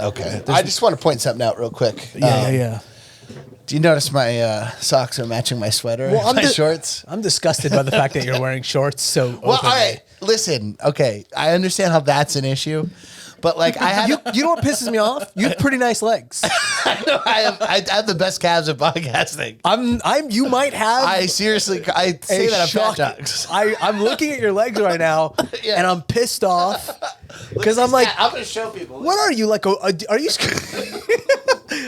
Okay. I just want to point something out real quick. Yeah. Do you notice my socks are matching my sweater? Well, my shorts? I'm disgusted by the fact that you're wearing shorts so openly. Well, all right. Listen, okay. I understand how that's an issue. But like I had, you know what pisses me off? You have pretty nice legs. I know I have the best calves at podcasting. You might have. I say that I'm fat Jocks. I'm looking at your legs right now, and I'm pissed off because I'm like, I'm gonna show people. What are you like? Are you?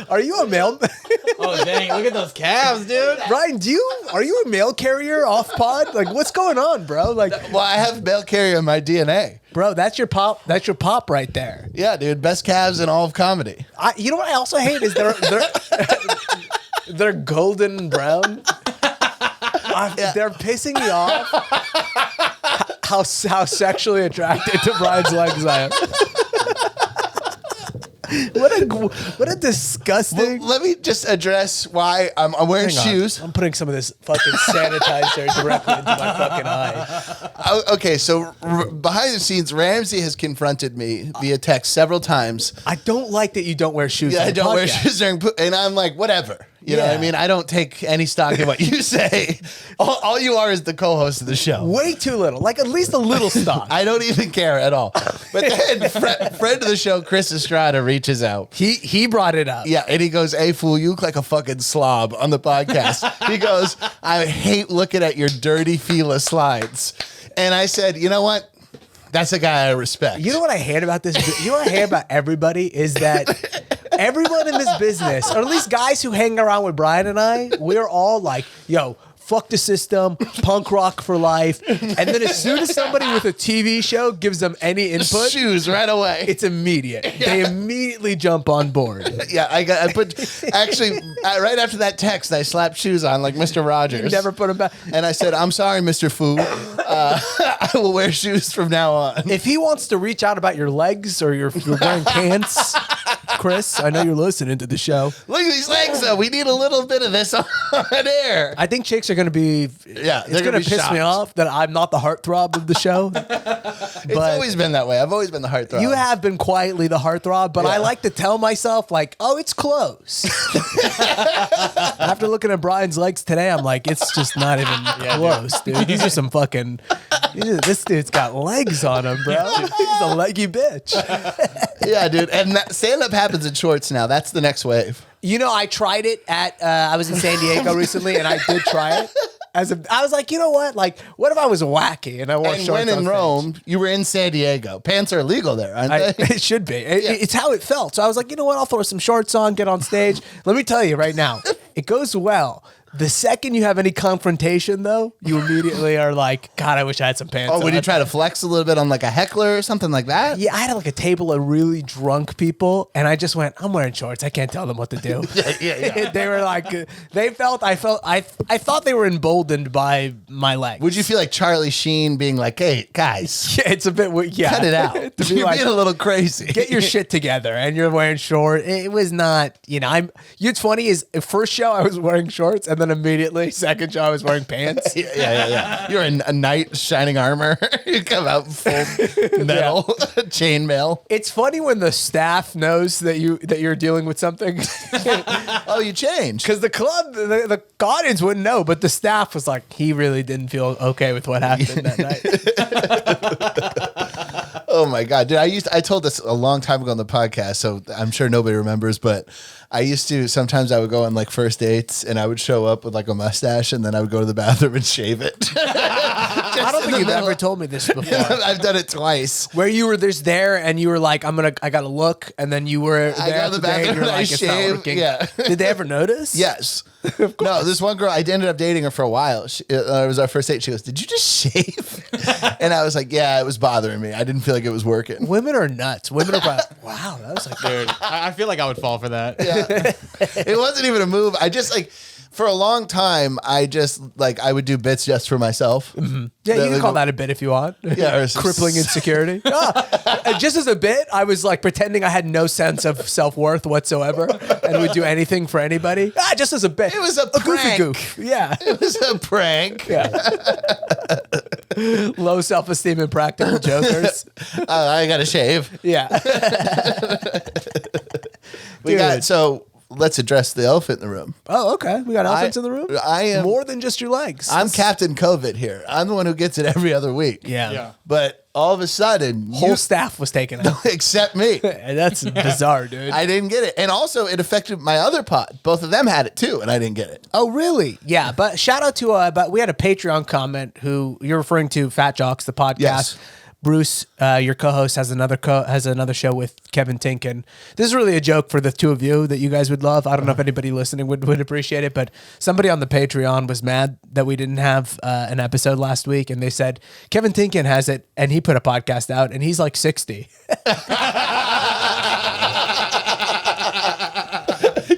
Are you a mail? Oh dang! Look at those calves, dude. Ryan, are you a mail carrier off pod? Like, what's going on, bro? Like, well, I have mail carrier in my DNA. Bro, that's your pop. That's your pop right there. Yeah, dude. Best calves in all of comedy. You know what I also hate is they're golden brown. They're pissing me off. How sexually attracted to Brian's legs I am. What a disgusting. Well, let me just address why I'm wearing shoes. I'm putting some of this fucking sanitizer directly into my fucking eye. Okay, so behind the scenes, Ramsey has confronted me via text several times. I don't like that you don't wear shoes. Yeah, I don't wear shoes during, and I'm like, whatever. You know what I mean? I don't take any stock in what you say. All you are is the co-host of the show. Way too little. Like at least a little stock. I don't even care at all. But then friend of the show, Chris Estrada, reaches out. He brought it up. Yeah, and he goes, "Hey, fool, you look like a fucking slob on the podcast." He goes, "I hate looking at your dirty Fila slides." And I said, you know what? That's a guy I respect. You know what I hate about this? You know what I hate about everybody is that everyone in this business, or at least guys who hang around with Bryan and I, we're all like, yo, fuck the system, punk rock for life. And then as soon as somebody with a TV show gives them any input, shoes right away. It's immediate. Yeah. They immediately jump on board. Yeah, I put right after that text, I slapped shoes on like Mr. Rogers. You never put them back. And I said, "I'm sorry, Mr. Fu. I will wear shoes from now on." If he wants to reach out about your legs or you're wearing pants, Chris, I know you're listening to the show. Look at these legs, though. We need a little bit of this on air. I think chicks are going to be. Yeah, it's going to piss me off that I'm not the heartthrob of the show. It's always been that way. I've always been the heartthrob. You have been quietly the heartthrob, but I like to tell myself, like, oh, it's close. After looking at Brian's legs today, I'm like, it's just not even close, dude. These are some fucking. This dude's got legs on him, bro. He's a leggy bitch. Yeah, dude. And stand-up happens in shorts now. That's the next wave. You know, I tried it at. I was in San Diego recently, and I did try it. I was like, you know what? Like, what if I was wacky and I wore shorts? And when in Rome, you were in San Diego. Pants are illegal there, aren't they? It should be. It's how it felt. So I was like, you know what? I'll throw some shorts on, get on stage. Let me tell you right now, it goes well. The second you have any confrontation, though, you immediately are like, God, I wish I had some pants on. Oh, would you try to flex a little bit on like a heckler or something like that? Yeah, I had like a table of really drunk people, and I just went, I'm wearing shorts. I can't tell them what to do. Yeah. They were like, I thought they were emboldened by my legs. Would you feel like Charlie Sheen being like, hey, guys? Yeah, it's a bit, cut it out. You're being a little crazy. Get your shit together, and you're wearing shorts. It was not, what's funny is first show I was wearing shorts, and then immediately second show I was wearing pants. Yeah. You're in a knight shining armor. You come out full metal, chainmail. It's funny when the staff knows that you're dealing with something. Oh, you changed. Because the club, the audience wouldn't know, but the staff was like, he really didn't feel okay with what happened that night. Oh my God, dude! I told this a long time ago on the podcast, so I'm sure nobody remembers. But I used to sometimes I would go on like first dates, and I would show up with like a mustache, and then I would go to the bathroom and shave it. I don't think you've ever told me this before. I've done it twice. Where you were there, and you were like, I gotta look, and then you were there. I go to the bathroom and I shave. Yeah. Did they ever notice? Yes. No, this one girl, I ended up dating her for a while. It was our first date. She goes, "Did you just shave?" And I was like, "Yeah, it was bothering me. I didn't feel like it was working." Women are nuts. Women are probably, wow, that was like, dude, I feel like I would fall for that. Yeah. It wasn't even a move. I just like, for a long time, I would do bits just for myself. Mm-hmm. Yeah, you can call that a bit if you want. Yeah, or crippling insecurity. Just as a bit, I was like pretending I had no sense of self-worth whatsoever and would do anything for anybody. Just as a bit. It was a prank. Goofy goof. Yeah. It was a prank. Yeah. Low self-esteem and practical jokers. I gotta shave. Yeah. We got so. Let's address the elephant in the room. Oh, okay. We got elephants in the room? I am more than just your legs. I'm Captain COVID here. I'm the one who gets it every other week. Yeah. But all of a sudden, Whole staff was taken out. except me. That's bizarre, dude. I didn't get it. And also, it affected my other pod. Both of them had it too, and I didn't get it. Oh, really? Yeah. But shout out to, but we had a Patreon comment who you're referring to, Fat Jocks, the podcast. Yes. Bruce, your co-host, has another show with Kevin Tinkin. This is really a joke for the two of you that you guys would love. I don't know if anybody listening would appreciate it, but somebody on the Patreon was mad that we didn't have an episode last week, and they said Kevin Tinkin has it, and he put a podcast out, and he's like 60.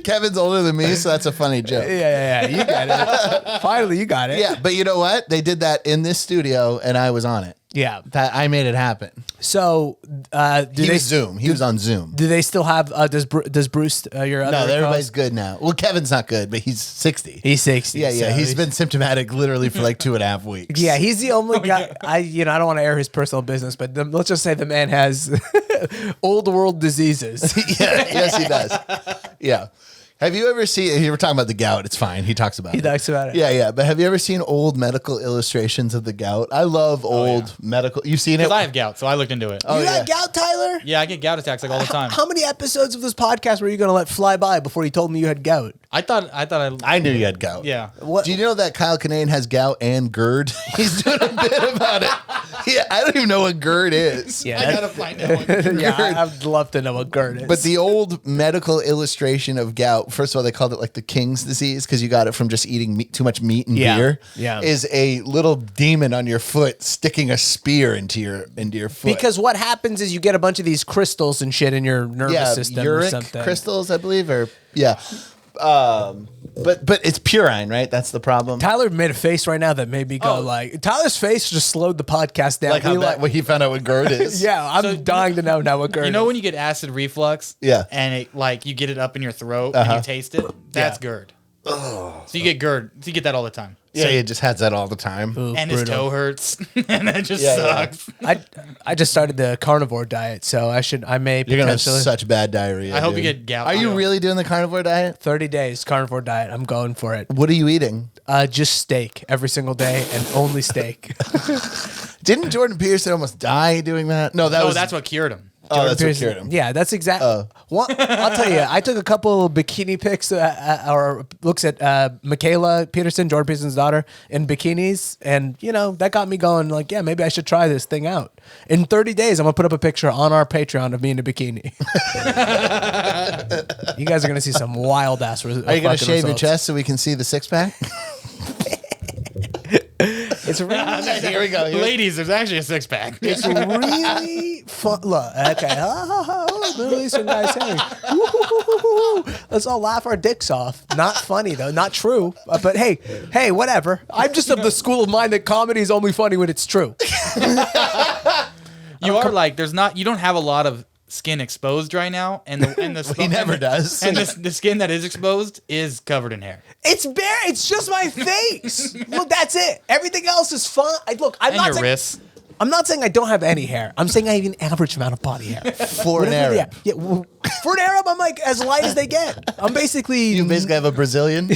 Kevin's older than me, so that's a funny joke. Yeah. You got it. Finally, you got it. Yeah, but you know what? They did that in this studio, and I was on it. Yeah. That I made it happen. So, He was on Zoom. Do they still have? Does Bruce your other? No, everybody's co-host? good now. Well, Kevin's not good, but he's 60. He's 60. Yeah. so He's been symptomatic literally for like 2.5 weeks. Yeah, he's the only guy. I don't want to air his personal business, but let's just say the man has old world diseases. Yeah, yes, he does. Yeah. Have you ever seen? You were talking about the gout. It's fine. He talks about it. He talks about it. Yeah. But have you ever seen old medical illustrations of the gout? I love old medical. You've seen it? Because I have gout, so I looked into it. Oh, You yeah. got gout, Tyler? Yeah, I get gout attacks like all the time. How many episodes of this podcast were you going to let fly by before you told me you had gout? I thought I knew you had gout. Yeah. What? Do you know that Kyle Kinane has gout and GERD? He's doing a bit about it. Yeah, I don't even know what GERD is. Yeah, I gotta find out. I'd love to know what GERD is. But the old medical illustration of gout, first of all, they called it like the king's disease because you got it from just eating too much meat and beer. Yeah. Is a little demon on your foot sticking a spear into your foot. because what happens is you get a bunch of these crystals and shit in your nervous system or uric something. crystals, I believe, or yeah. But it's purine, right? That's the problem. Tyler made a face right now that made me go like. Tyler's face just slowed the podcast down. Like how when he found out what GERD is. Yeah, I'm dying to know now what GERD. You know is. when you get acid reflux? Yeah. And it like you get it up in your throat and you taste it? That's GERD. Oh. So you get GERD. So you get that all the time. Yeah, he just has that all the time. Ooh, And his brutal. toe hurts. And it just Yeah. sucks. I just started the carnivore diet, so I may You're gonna have potentially such bad diarrhea. I hope you dude. get gout. Are you too. really doing the carnivore diet? 30 days carnivore diet. I'm going for it. What are you eating? Just steak every single day and only steak. Didn't Jordan Peterson almost die doing that? No, that's what cured him. Oh, that's what Pearson- cured him. Yeah, that's exactly. Well, I'll tell you, I took a couple bikini pics or looks at Michaela Peterson, Jordan Peterson's daughter, in bikinis, and that got me going. Like, yeah, maybe I should try this thing out. In 30 days, I'm gonna put up a picture on our Patreon of me in a bikini. You guys are gonna see some wild ass. Are you gonna shave your chest so we can see the six pack? It's really, Here we go. Ladies, there's actually a six pack. it's really fun. Look, okay, Middle Eastern guys saying, let's all laugh our dicks off. Not funny though, not true. But hey, whatever. I'm just of the school of mind that comedy is only funny when it's true. You are like you don't have a lot of skin exposed right now, and the He never does. And the skin that is exposed is covered in hair. It's bare. It's just my face. Look, that's it. Everything else is fun. I'm And not your saying, wrists. I'm not saying I don't have any hair. I'm saying I have an average amount of body hair. For an Whatever- Arab. Yeah, well, for an Arab, I'm like as light as they get. I'm basically. You basically have a Brazilian.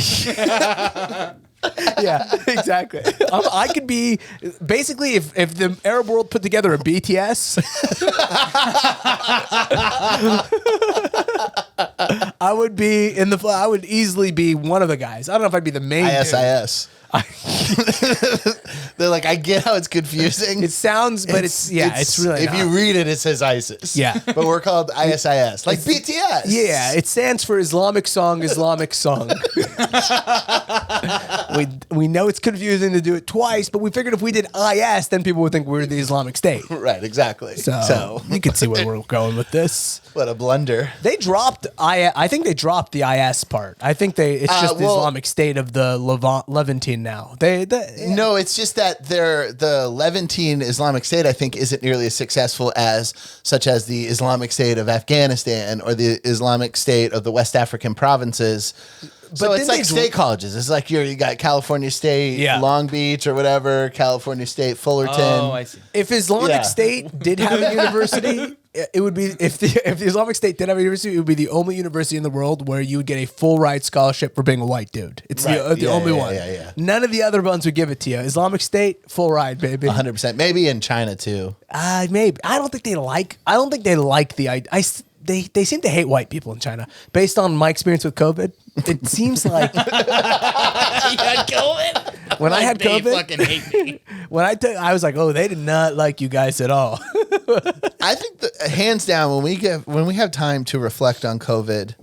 Yeah, exactly. I could be basically if the Arab world put together a BTS, I would be I would easily be one of the guys. I don't know if I'd be the main. ISIS. They're like, I get how it's confusing. It sounds, but it's really If not. you read it, it says ISIS. Yeah. But we're called ISIS, like BTS. Yeah, it stands for Islamic Song. We know it's confusing to do it twice, but we figured if we did IS, then people would think we were the Islamic State. Right, exactly. So you can see where we're going with this. What a blunder. They dropped I think they dropped the IS part. I think it's just the Islamic State of the Levantine now. No, it's just that the Levantine Islamic State, I think, isn't nearly as successful such as the Islamic State of Afghanistan or the Islamic State of the West African provinces. So But it's then like state colleges. It's like you got California State, Yeah. Long Beach or whatever, California State, Fullerton. Oh, I see. If Islamic Yeah. State did have a university, It would be if the Islamic State did have a university, it would be the only university in the world where you would get a full ride scholarship for being a white dude. It's the only one. Yeah. None of the other ones would give it to you. Islamic State, full ride, baby. 100%. Maybe in China too. Maybe. I don't think they like the idea. They seem to hate white people in China. Based on my experience with COVID, it seems like You had COVID? when I had They COVID, fucking hate me. I was like, oh, they did not like you guys at all. I think hands down when we have time to reflect on COVID,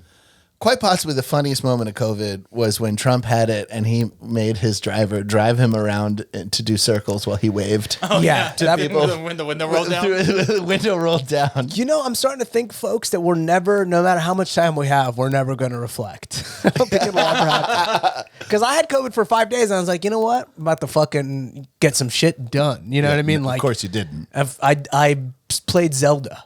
quite possibly the funniest moment of COVID was when Trump had it and he made his driver drive him around to do circles while he waved. Oh, Yeah, to that- people. The window rolled down. The window rolled down. You know, I'm starting to think, folks, that we're never, no matter how much time we have, we're never going to reflect. I don't think it'll ever happen. Because I had COVID for 5 days, and I was like, you know what? I'm about to fucking get some shit done. You know what I mean? Like, Of course you didn't. I played Zelda.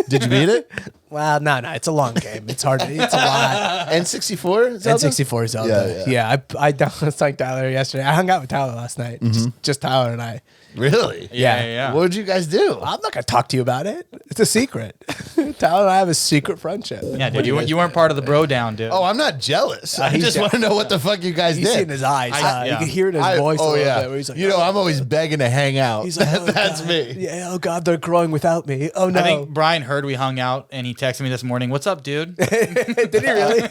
Did you beat it? Well, no, it's a long game. It's hard. It's a lot. N64? Zelda? N64 Zelda. Yeah. I was like Tyler yesterday. I hung out with Tyler last night. Just Tyler and I. Really? Yeah. What did you guys do? I'm not gonna talk to you about it. It's a secret. Tyler and I have a secret friendship. Yeah, dude, you weren't part of the bro down, dude. Oh, I'm not jealous. I he's just want to know what the fuck you guys You did. see in his eyes. yeah. You can hear it in his voice a little bit. Where he's like, I'm always begging to hang out. He's like, oh, That's God. me. Yeah. Oh God, they're growing without me. Oh no. I think Bryan heard we hung out and he texted me this morning. What's up, dude? Did he really?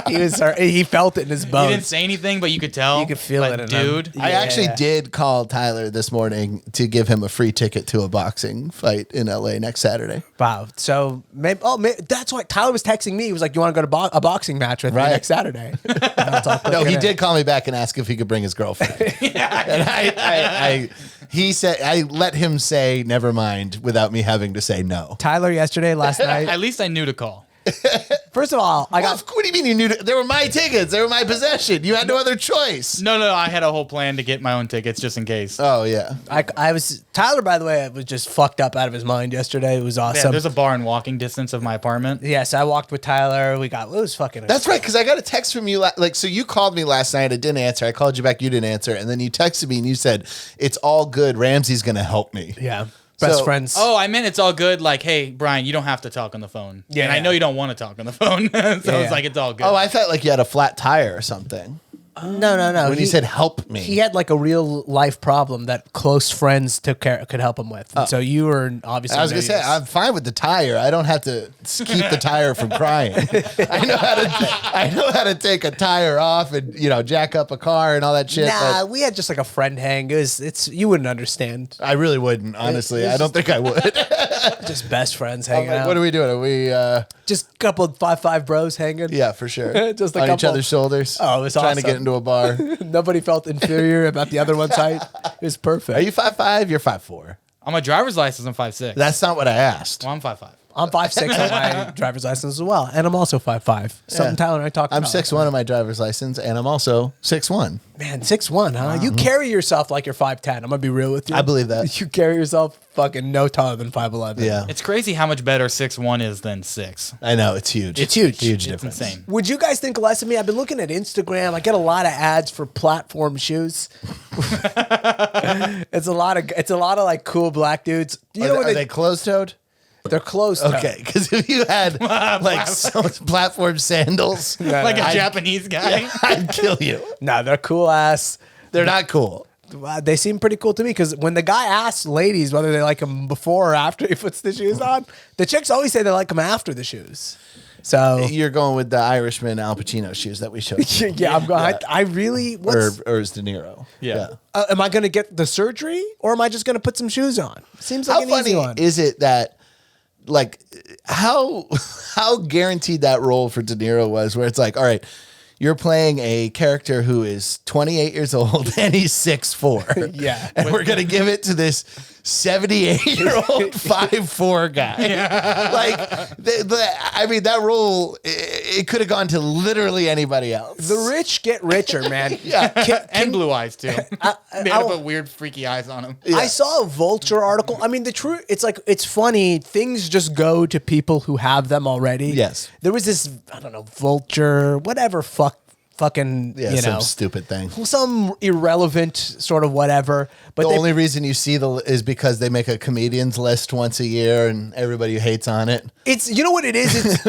He was. He felt it in his bones. He didn't say anything, but you could tell. You could feel like, it in him. dude. I Yeah. actually did call Tyler this morning to give him a free ticket to a boxing fight in LA next Saturday. Wow. So maybe. That's why Tyler was texting me. He was like, "You want to go to a boxing match with me Right. next Saturday?" No, he did call me back and ask if he could bring his girlfriend. And he said, I let him say never mind without me having to say no. Tyler yesterday, last night. At least I knew to call. First of all, I got. What do you mean you knew? They were my tickets. They were my possession. You had no other choice. No, I had a whole plan to get my own tickets just in case. Oh, yeah. I was Tyler. By the way, was just fucked up out of his mind yesterday. It was Yeah, awesome. there's a bar in walking distance of my apartment. Yes, I walked with Tyler. It was fucking. That's right, because I got a text from you. So you called me last night. I didn't answer. I called you back. You didn't answer. And then you texted me and you said, it's all good. Ramsey's going to help me. Yeah. Best So- friends. Oh, I meant it's all good. Like, hey, Bryan, you don't have to talk on the phone. Yeah, and I know you don't want to talk on the phone. So Yeah. it's like, it's all good. Oh, I thought like you had a flat tire or something. No. When you said help me. he had like a real life problem that close friends could help him with. And so you were obviously. I was gonna say I'm fine with the tire. I don't have to keep the tire from crying. I know how to take a tire off and jack up a car and all that shit. Nah, but we had just like a friend hang. You wouldn't understand. I really wouldn't, honestly. I don't think I would. Just best friends I'm hanging like, out. what are we doing? Are we? Just a couple of 5'5" bros hanging. Yeah, for sure. Just a on each couple. other's shoulders. Oh, it was trying to awesome. get into a bar. Nobody felt inferior about the other one's height. It was perfect. Are you 5'5"? You're 5'4". on my driver's license, I'm 5'6". That's not what I asked. Well, I'm 5'5". I'm 5'6" on my driver's license as well, and I'm also 5'5". Something Tyler and I talked I'm about. 6'1" on my driver's license, and I'm also 6'1". Man, 6'1", huh? You carry yourself like you're 5'10". I'm gonna be real with you. I believe that. You carry yourself fucking no taller than 5'11". Yeah, It's crazy how much better 6'1" is than 6. I know it's huge. It's huge. Huge It's difference. insane. Would you guys think less of me? I've been looking at Instagram. I get a lot of ads for platform shoes. It's a lot of like cool black dudes. You know Are what they closed-toed? they're close to. Okay, because if you had like some platform sandals, Like a I'd- Japanese guy. I'd kill you. No, they're cool ass. They're not cool. They seem pretty cool to me because when the guy asks ladies whether they like them before or after he puts the shoes on, the chicks always say they like them after the shoes. So You're going with the Irishman Al Pacino shoes that we showed. you. yeah, I'm going. I really. What's, or is De Niro? Yeah. am I going to get the surgery or am I just going to put some shoes on? Seems like How an funny easy one. is it that, like, how guaranteed that role for De Niro was? Where it's like, all right, you're playing a character who is 28 years old and he's 6'4". Yeah. and we're gonna give it to this 78-year-old 5'4" guy. Like, I mean, that role it could have gone to literally anybody else. The rich get richer, man. Yeah. And blue eyes, too. They had to I'll- put weird, freaky eyes on him. I saw a Vulture article. I mean, the truth, it's funny. Things just go to people who have them already. Yes. There was this, I don't know, Vulture, whatever fuck fucking, Yeah, you some know, stupid thing. some irrelevant sort of whatever. But The only reason you see is because they make a comedians list once a year and everybody hates on it. it's, you know what it is? It's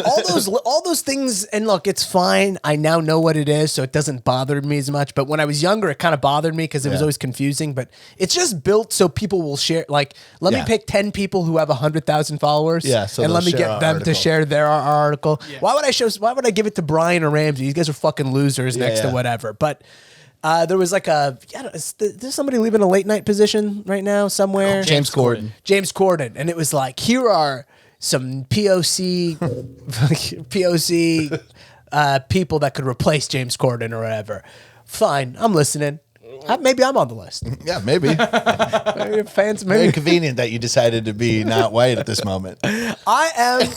all those things. And look, it's fine. I now know what it is, so it doesn't bother me as much. But when I was younger, it kind of bothered me because it was always confusing. But it's just built so people will share. Like, let me pick 10 people who have 100,000 followers. Yeah, so and let me they'll get share them our to article. share their article. Yeah. Why would I give it to Bryan or Ramsey? These guys are fucking losers next to whatever. But there was like there's somebody leaving a late night position right now somewhere. James Corden. James Corden. And it was like, here are some POC people that could replace James Corden or whatever. Fine, I'm listening. Maybe I'm on the list. Yeah, maybe. Maybe fans, Very maybe convenient that you decided to be not white at this moment. I am.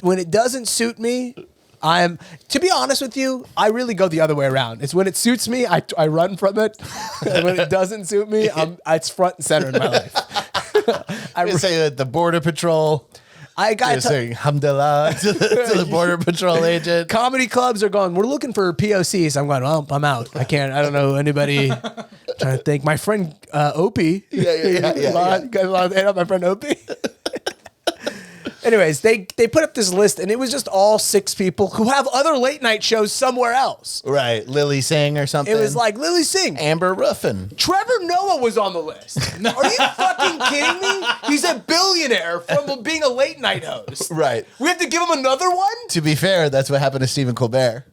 When it doesn't suit me, to be honest with you, I really go the other way around. It's when it suits me, I run from it. And when it doesn't suit me, it's front and center in my life. I would say that the Border Patrol. I got saying alhamdulillah to the Border Patrol agent. Comedy clubs are going, we're looking for POCs. I'm going, well, I'm out. I don't know anybody. Trying to think. My friend Opie. Yeah. You guys want to hit up my friend Opie? Anyways, they put up this list, and it was just all 6 people who have other late night shows somewhere else. Right. Lily Singh or something. It was like Lily Singh. Amber Ruffin. Trevor Noah was on the list. Are you fucking kidding me? He's a billionaire from being a late night host. Right. We have to give him another one? To be fair, that's what happened to Stephen Colbert.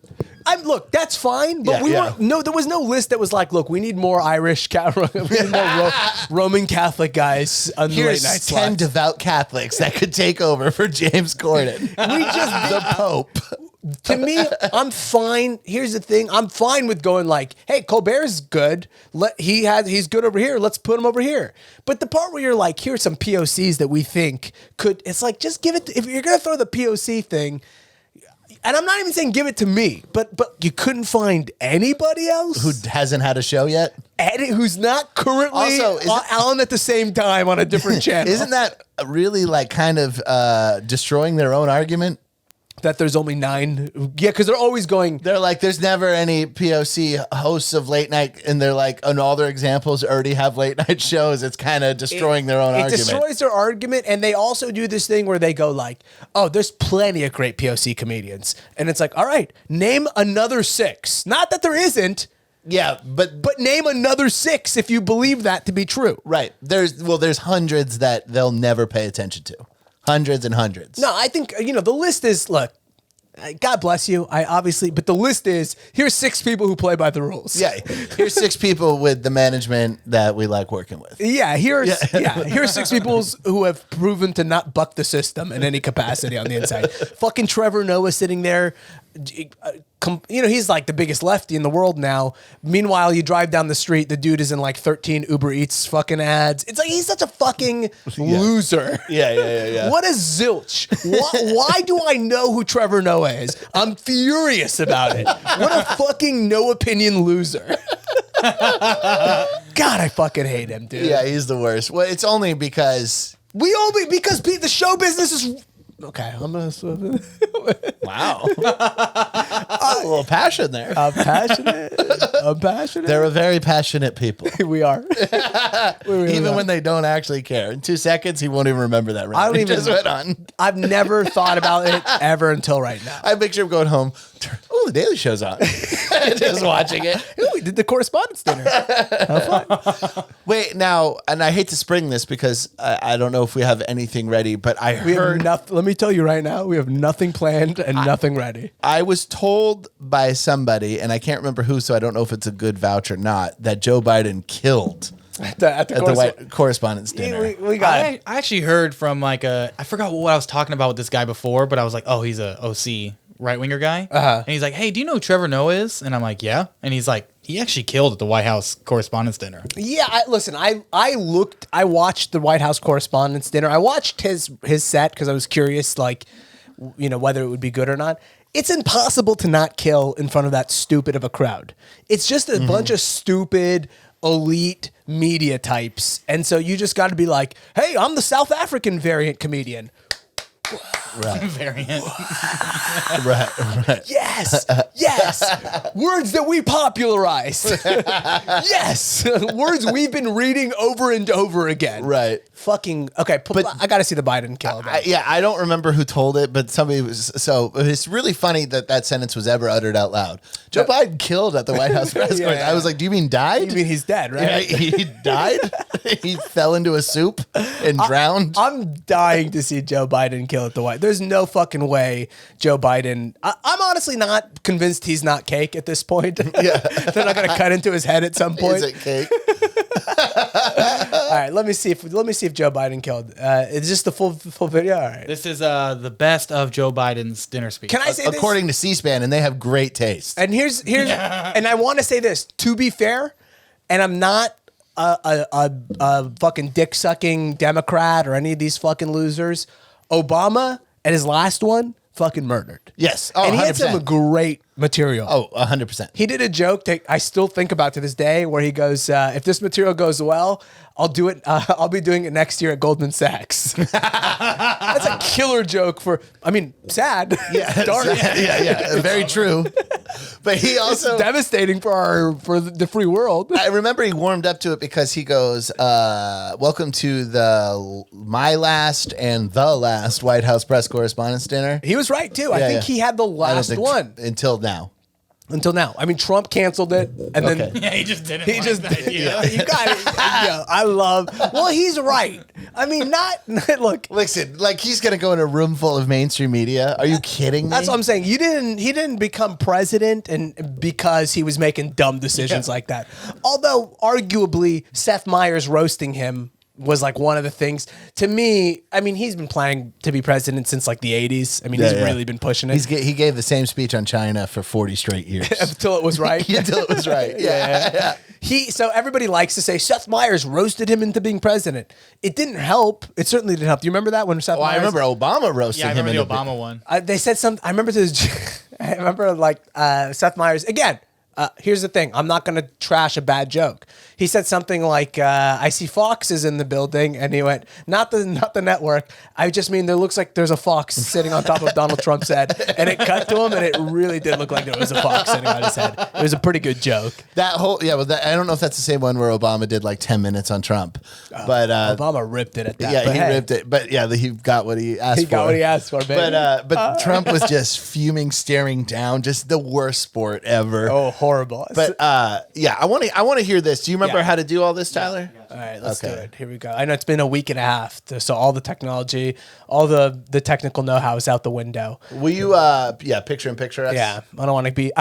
Look, that's fine, but there was no list that was like, look, we need more Irish, we need more Roman Catholic guys on the Here's late night 10 slots. devout Catholics that could take over for James Corden. The Pope. To me, I'm fine. Here's the thing. I'm fine with going like, hey, Colbert's good. He's good over here. Let's put him over here. But the part where you're like, here's some POCs that we think it's like, just give it, if you're going to throw the POC thing, and I'm not even saying give it to me, but you couldn't find anybody else Who hasn't had a show yet? who's not currently on at the same time on a different channel. Isn't that really like kind of destroying their own argument? That there's only 9? Yeah, because they're always going. They're like, there's never any POC hosts of late night, and they're like, and all their examples already have late night shows. It's kind of destroying their own argument. It destroys their argument, and they also do this thing where they go like, oh, there's plenty of great POC comedians. And it's like, all right, name another 6. Not that there isn't. Yeah, but name another 6 if you believe that to be true. Right. There's hundreds that they'll never pay attention to. Hundreds and hundreds. No, I think, the list is, look, God bless you. But the list is, here's 6 people who play by the rules. Yeah. Here's 6 people with the management that we like working with. Yeah, here's 6 people who have proven to not buck the system in any capacity on the inside. Fucking Trevor Noah sitting there. He's like the biggest lefty in the world now. Meanwhile, you drive down the street, the dude is in like 13 Uber Eats fucking ads. It's like he's such a fucking loser. Yeah. What a zilch. Why do I know who Trevor Noah is? I'm furious about it. What a fucking no opinion loser. God, I fucking hate him, dude. Yeah, he's the worst. Well, it's only because the show business is. Okay, I'm gonna. Wow, a little passion there. I'm passionate. They're a very passionate people. We are. Even when they don't actually care. In 2 seconds, he won't even remember that. I don't even. Just went on. I've never thought about it ever until right now. I picture him going home. Oh, the Daily Show's on. Just watching it. Ooh, we did the correspondence dinner. Wait, now, and I hate to spring this because I don't know if we have anything ready, but We have nothing. Let me tell you right now, we have nothing planned and nothing ready. I was told by somebody, and I can't remember who, so I don't know if it's a good vouch or not, that Joe Biden killed at the White Correspondence Dinner. We got it. I actually heard from I forgot what I was talking about with this guy before, but I was like, oh, he's a OC right-winger guy. And he's like, hey, do you know who Trevor Noah is? And I'm like, yeah. And he's like, he actually killed at the White House Correspondence Dinner. Yeah, I watched the White House Correspondence Dinner. I watched his set because I was curious, whether it would be good or not. It's impossible to not kill in front of that stupid of a crowd. It's just a bunch of stupid, elite media types. And so you just got to be like, hey, I'm the South African variant comedian. variant. Right. Yes, yes. Words that we popularized. Yes, words we've been reading over and over again. Right. Fucking okay. I got to see the Biden kill. I don't remember who told it, but somebody was. So it's really funny that sentence was ever uttered out loud. Joe Biden killed at the White House press conference. I was like, do you mean died? You mean he's dead, right? Yeah, he died? He fell into a soup and drowned? I'm dying to see Joe Biden kill at the White. There's no fucking way Joe Biden. I'm honestly not convinced he's not cake at this point. Yeah. They're not going to cut into his head at some point. Is it cake? All right, let me see if Joe Biden killed. Is this the full video? All right. This is the best of Joe Biden's dinner speech. Can I say this? According to C-SPAN, and they have great taste. And here's and I want to say this to be fair, and I'm not a fucking dick sucking Democrat or any of these fucking losers. Obama at his last one fucking murdered. Yes. And he 100%. had some great material. Oh, 100%. He did a joke that I still think about to this day where he goes, if this material goes well, I'll do it. I'll be doing it next year at Goldman Sachs. That's a killer joke sad. Yeah, dark. Yeah. Very true. But he also It's devastating for the free world. I remember he warmed up to it because he goes, welcome to my last and the last White House press correspondence dinner. He was right too. I think he had the last one until now. Until now. I mean, Trump canceled it, and then Yeah, he just didn't. he like just that idea. you got it. Yeah, I love. Well, he's right. I mean, not look. Listen, like he's gonna go in a room full of mainstream media. Are you kidding me? That's what I'm saying. He didn't become president and because he was making dumb decisions like that. Although arguably Seth Meyers roasting him was like one of the things to me. I mean, he's been planning to be president since like the 80s. I mean, he's really been pushing it. He gave the same speech on China for 40 straight years. Until it was right. Until it was right. Yeah. So everybody likes to say Seth Meyers roasted him into being president. It didn't help. It certainly didn't help. Do you remember that when Seth Meyers? I remember Obama roasting Yeah, I him. remember the Obama one. They said something. I remember this. I remember Seth Meyers again. Here's the thing. I'm not going to trash a bad joke. He said something like, I see foxes in the building. And he went, not the network. I just mean there looks like there's a fox sitting on top of Donald Trump's head. And it cut to him and it really did look like there was a fox sitting on his head. It was a pretty good joke. I don't know if that's the same one where Obama did like 10 minutes on Trump. But Obama ripped it at that. Yeah, he ripped it. But yeah, he got what he asked for. He got what he asked for, baby. But Trump was just fuming, staring down. Just the worst sport ever. Oh, horrible. But I want to hear this. Do you remember how to do all this, Tyler? All right, let's do it. Here we go. I know it's been a week and a half, so all the technology, all the technical know-how is out the window. Will you, picture in picture us? Yeah, we don't need to be.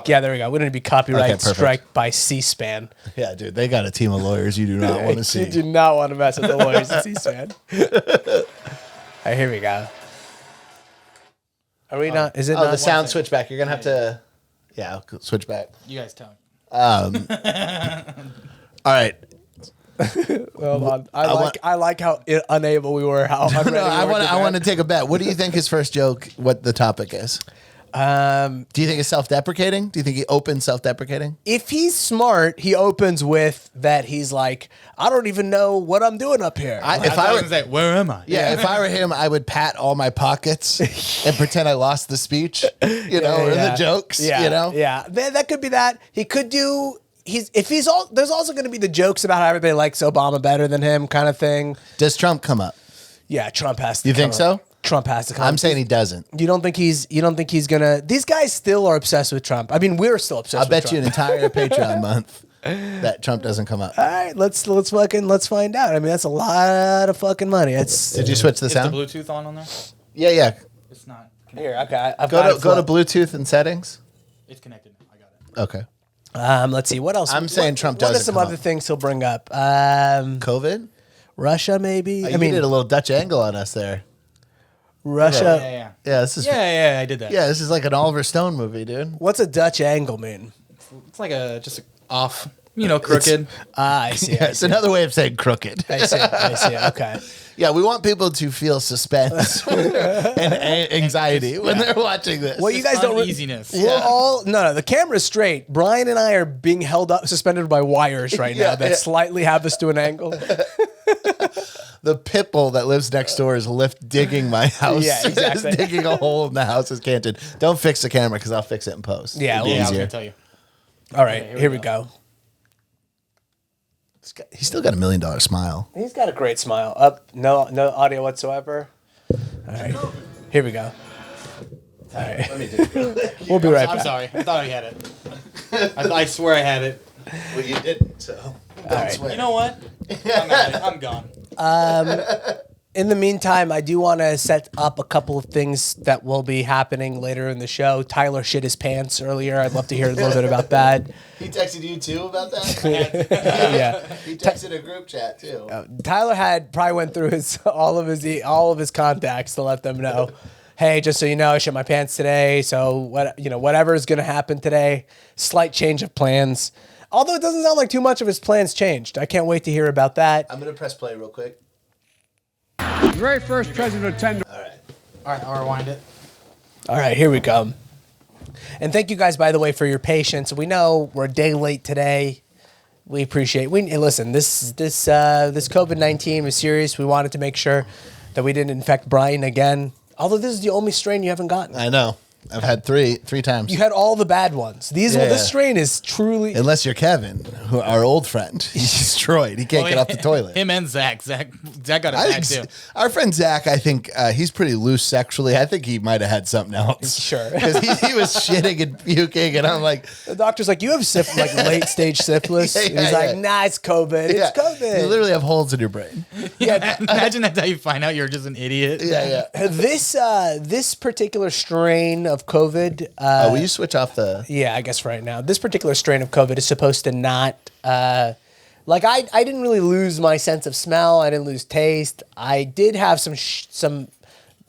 Yeah, there we go. We don't need to be copyright strike by C-SPAN. Yeah, dude, they got a team of lawyers you do not want to see. You do not want to mess with the lawyers at C-SPAN. All right, here we go. Are we not? Is it not? The sound switch back. You're gonna have to. Yeah, switch back. You guys tell me. All right. Well, I like how unable we were. How unready I want to take a bet. What do you think his first joke? What the topic is? Do you think it's self-deprecating? Do you think he opens self-deprecating? If he's smart, he opens with that. He's like, I don't even know what I'm doing up here. If I was like, where am I? Yeah, if I were him, I would pat all my pockets and pretend I lost the speech, or the jokes, Yeah, that could be that. He could do. There's also going to be the jokes about how everybody likes Obama better than him, kind of thing. Does Trump come up? Yeah, Trump has to. You think so? Trump has to come. I'm saying he doesn't. You don't think he's gonna? These guys still are obsessed with Trump. I mean, we're still obsessed. I'll bet you an entire Patreon month that Trump doesn't come up. All right, let's find out. I mean, that's a lot of fucking money. Did you switch the sound? Is the Bluetooth on there? Yeah. It's not. Here, okay. Go to Bluetooth and settings. It's connected. I got it. Okay. Let's see what else. I'm saying Trump doesn't. What are some come other up? things he'll bring up? COVID, Russia, maybe. I mean, did a little Dutch angle on us there. Russia. Yeah. This is. Yeah, I did that. Yeah, this is like an Oliver Stone movie, dude. What's a Dutch angle mean? It's like just off, crooked. I see. Yeah, it's another way of saying crooked. I see. Okay. Yeah, we want people to feel suspense and anxiety when they're watching this. Well, you guys don't. Uneasiness. We're all no. The camera's straight. Brian and I are being held up, suspended by wires right now that slightly have us to an angle. the pit bull that lives next door is digging my house. Yeah, exactly. Is digging a hole in the house's canton. Don't fix the camera because I'll fix it in post. Yeah, It'd be Yeah, I was easier. gonna tell you. All right, here we go. He's still got $1 million smile. He's got a great smile. Up, no audio whatsoever. All right, here we go. All right, we'll be right I'm back. sorry. I thought I had it. I swear I had it. Well, you didn't, so don't right. swear. You know what? I'm gone. In the meantime, I do want to set up a couple of things that will be happening later in the show. Tyler shit his pants earlier. I'd love to hear a little bit about that. He texted you too about that? Yeah. He texted a group chat too. Tyler probably went through all of his contacts to let them know, hey, just so you know, I shit my pants today. So whatever is going to happen today, slight change of plans. Although it doesn't sound like too much of his plans changed. I can't wait to hear about that. I'm gonna press play real quick. The very first president tender. All right. All right, I'll rewind it. All right, here we go. And thank you guys, by the way, for your patience. We know we're a day late today. We appreciate. Listen, this COVID-19 was serious. We wanted to make sure that we didn't infect Bryan again. Although this is the only strain you haven't gotten. I know. I've had three times. You had all the bad ones. This strain is truly. Unless you're Kevin, our old friend. He's destroyed. He can't get off the toilet. Him and Zach. Zach got I attacked think too. our friend Zach, I think he's pretty loose sexually. I think he might have had something else. Sure. Because he was shitting and puking, and I'm like, The doctor's like, you have late stage syphilis. Yeah, And he's like, nah, it's COVID. It's COVID. You literally have holes in your brain. Imagine that's how you find out you're just an idiot. Yeah. This particular strain of COVID. Will you switch off the? Yeah, I guess right now. This particular strain of COVID is supposed to not. I didn't really lose my sense of smell. I didn't lose taste. I did have some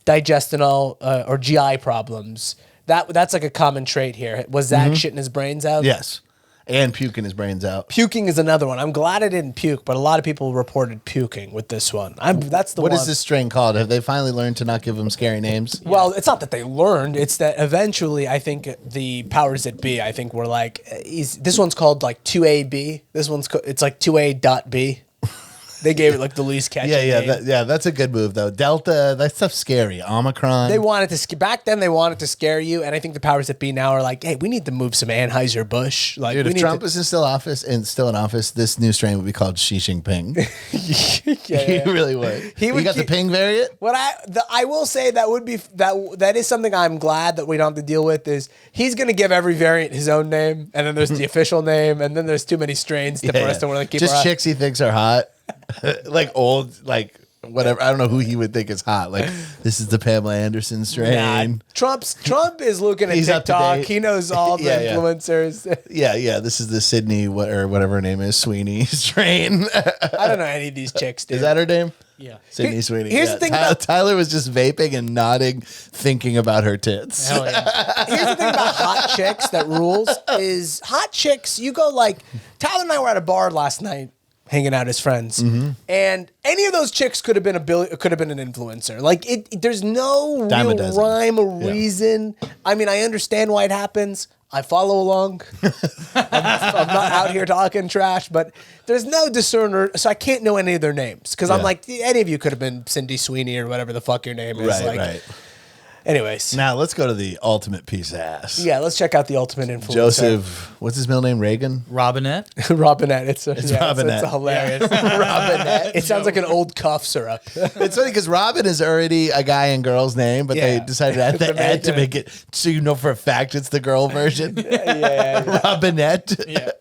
digestional or GI problems. That's like a common trait here. Was Zach shitting his brains out? Yes. And puking his brains out. Puking is another one. I'm glad I didn't puke, but a lot of people reported puking with this one. That's the one. What is this strain called? Have they finally learned to not give them scary names? Well, it's not that they learned. It's that eventually, I think the powers that be, I think were like, this one's called like 2AB. This one's it's like 2A.B. They gave it like the least catchy name. That's a good move though. Delta, that stuff's scary. Omicron. They wanted to back then. They wanted to scare you, and I think the powers that be now are like, "Hey, we need to move some Anheuser-Busch." Like, Dude, if Trump was still in office, this new strain would be called Xi Jinping. He really would. He would got the keep- ping variant. What I will say that would be that is something I'm glad that we don't have to deal with is he's going to give every variant his own name, and then there's the official name, and then there's too many strains for us to want to keep. Just chicks he thinks are hot, like old, like whatever. I don't know who he would think is hot. Like this is the Pamela Anderson strain. Trump is looking at He's up to TikTok. date. He knows all the influencers. Yeah. This is the Sydney or whatever her name is, Sweeney strain. I don't know any of these chicks, dude. Is that her name? Yeah. Sydney Sweeney. Here's the thing about- Tyler was just vaping and nodding, thinking about her tits. Hell yeah. Here's the thing about hot chicks that rules is hot chicks. You go like Tyler and I were at a bar last night, hanging out as friends, and any of those chicks could have been an influencer. Like there's no Dime a real dozen. rhyme or reason. I mean, I understand why it happens. I follow along. I'm not out here talking trash, but there's no discerner, so I can't know any of their names because I'm like, any of you could have been Cindy Sweeney or whatever the fuck your name is. Right. Anyways, Now let's go to the ultimate piece of ass. yeah, let's check out the ultimate influencer. Joseph, what's his middle name? Reagan? Robinette. Robinette. It's Robinette. It's hilarious. Robinette. It sounds like an old cough syrup. It's funny because Robin is already a guy and girl's name, but they Yeah. decided at the end to it. make it so you know for a fact it's the girl version. Yeah. Robinette. Yeah.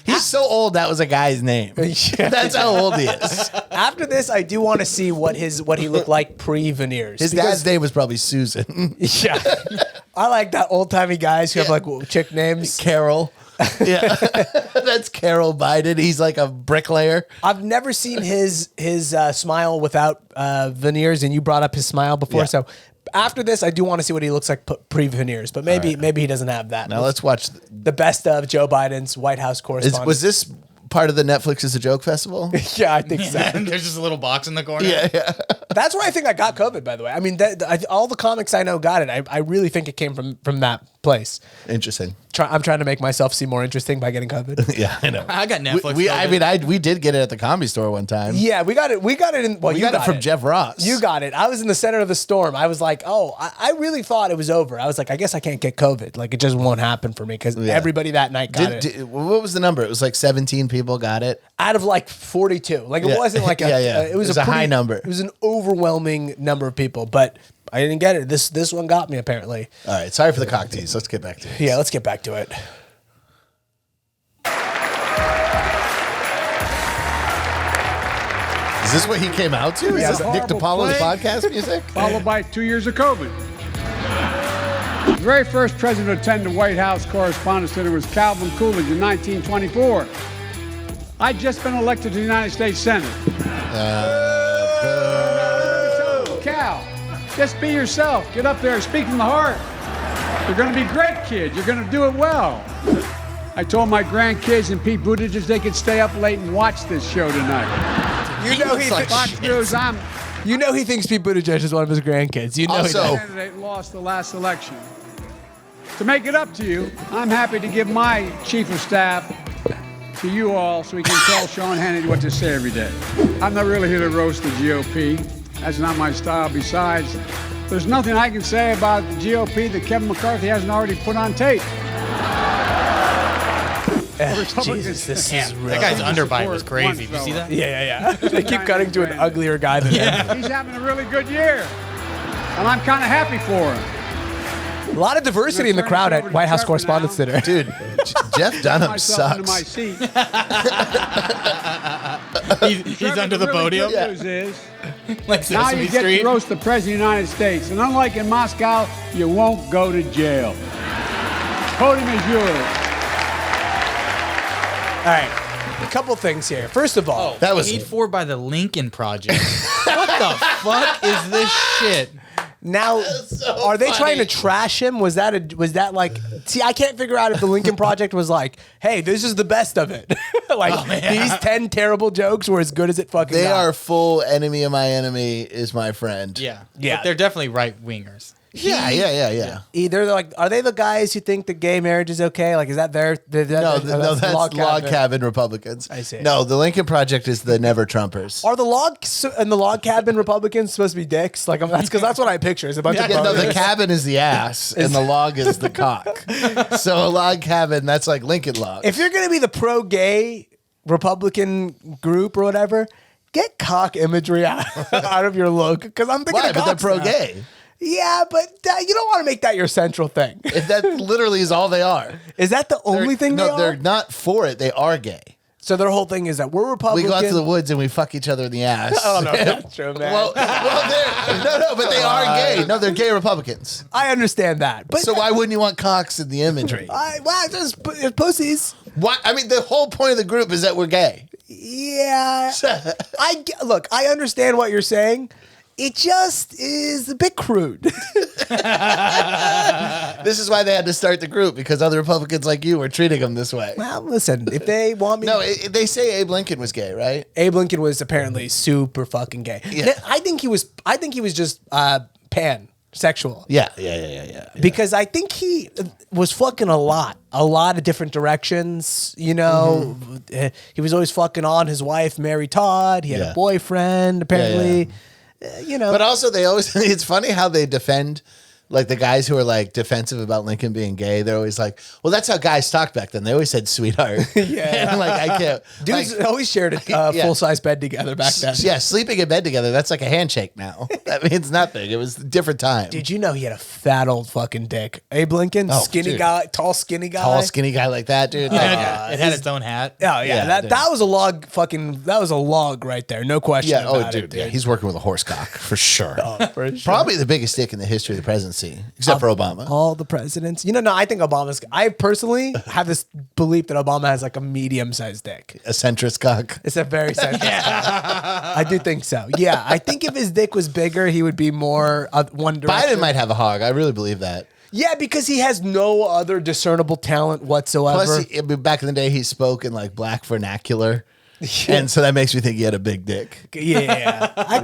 He's so old that was a guy's name. That's how old he is. After this, I do want to see what he looked like pre-veneers. His dad's name was probably Susan. Yeah. I like that old timey guys who have like chick names. Carol. Yeah. That's Carol Biden. He's like a bricklayer. I've never seen his smile without veneers, and you brought up his smile before. Yeah. So after this, I do want to see what he looks like pre-veneers, but maybe he doesn't have that. Now let's watch. The best of Joe Biden's White House correspondent. Was this part of the Netflix is a Joke Festival? Yeah, I think so. There's just a little box in the corner. Yeah. That's where I think I got COVID, by the way. I mean, all the comics I know got it. I really think it came from that place. Interesting. I'm trying to make myself seem more interesting by getting COVID. Yeah, I know. I got Netflix. We did get it at the Comedy Store one time. Yeah, we got it. We got it in. Well, We you got it from Jeff Ross. You got it. I was in the center of the storm. I was like, oh, I really thought it was over. I was like, I guess I can't get COVID. Like, it just won't happen for me because everybody that night got it. What was the number? It was like 17 people got it. Out of like 42. Like, it wasn't like it was a high number. It was an overwhelming number of people, but I didn't get it. This one got me, apparently. All right. Sorry for the cock tease. Let's get back to it. Yeah, let's get back to it. Is this what he came out to? Is this Nick DiPaolo's podcast music? Followed by 2 years of COVID. The very first president to attend the White House Correspondents' Dinner was Calvin Coolidge in 1924. I'd just been elected to the United States Senate. Cal, just be yourself. Get up there and speak from the heart. You're going to be great, kid. You're going to do it well. I told my grandkids and Pete Buttigieg they could stay up late and watch this show tonight. You know he Fox News, You know he thinks Pete Buttigieg is one of his grandkids. You know Also- he does. candidate lost the last election. To make it up to you, I'm happy to give my chief of staff to you all so he can tell Sean Hannity what to say every day. I'm not really here to roast the GOP. That's not my style. Besides, there's nothing I can say about the GOP that Kevin McCarthy hasn't already put on tape. Jesus, this is real. That guy's underbite was crazy. Did you see that? Yeah. They keep cutting to an uglier guy than him. He's having a really good year, and I'm kind of happy for him. A lot of diversity in the crowd at White House Correspondents' Dinner. Dude, Jeff Dunham Myself into my sucks. seat. He's under the podium. Good news is, Like now Sesame you get Street. to roast the President of the United States. And unlike in Moscow, you won't go to jail. Podium is yours. All right, a couple things here. First of all, That was paid for by the Lincoln Project. What the fuck is this shit? now are they trying to trash him? Was that like? See, I can't figure out if the Lincoln Project was like, hey, this is the best of it. Like these 10 terrible jokes were as good as it fucking. They got. are full enemy of my enemy is my friend. Yeah. Yeah. But they're definitely right wingers. Yeah. Either like, are they the guys who think that gay marriage is okay? Like, is that their? No, that's log cabin Republicans. I see. No, the Lincoln Project is the never Trumpers. Are the log cabin Republicans supposed to be dicks? Like, that's what I picture. Is a bunch of Yeah, no, the brothers. cabin is the ass, and the log is the cock. So a log cabin, that's like Lincoln log. If you're gonna be the pro-gay Republican group or whatever, get cock imagery out of your look because I'm thinking Why? of But they're cocks now. pro-gay. Yeah, but you don't want to make that your central thing. If that literally is all they are. Is that the only thing they No, are? they're not for it. They are gay. So their whole thing is that we're We Republican. go out to the woods and we fuck each other in the ass. I don't know if that's true, man. Well, but they are gay. No, they're gay Republicans. I understand that. But So why wouldn't you want cocks in the imagery? just pussies. Why? I mean, the whole point of the group is that we're gay. Yeah. Look, I understand what you're saying. It just is a bit crude. This is why they had to start the group, because other Republicans like you were treating them this way. Well, listen, if they want me... No, they say Abe Lincoln was gay, right? Abe Lincoln was apparently super fucking gay. Yeah. I think he was just pansexual. Yeah. Because I think he was fucking a lot of different directions. You know, he was always fucking on his wife, Mary Todd. He had Yeah. a boyfriend, apparently. You know, But also, they always, it's funny how they defend, like the guys who are like defensive about Lincoln being gay. They're always like, well, that's how guys talked back then. They always said sweetheart. Yeah. And like, I can't. dudes like, always shared a Yeah. full-size bed together back then. yeah, sleeping in bed together, that's like a handshake now. That means nothing. It was a different time. Did you know he had a fat old fucking dick? Abe Lincoln, Oh, skinny dude. guy, tall, skinny guy. Tall, skinny guy like that, dude. Like, It had its own hat. Oh yeah, Yeah, that dude. was a log. That was a log right there. No question. yeah, about dude, it, yeah, he's working with a horse cock for sure. for sure. Probably the biggest dick in the history of the presidency, except for Obama. All the presidents. You know, no, I think Obama's. I personally have this belief that Obama has like a medium-sized dick. A centrist cock. It's a very central. I do think so. Yeah, I think if his dick was bigger, he would be more one direction. Biden might have a hog. I really believe that. Yeah, because he has no other discernible talent whatsoever. Plus, back in the day, he spoke in like black vernacular. And so that makes me think he had a big dick. Yeah. I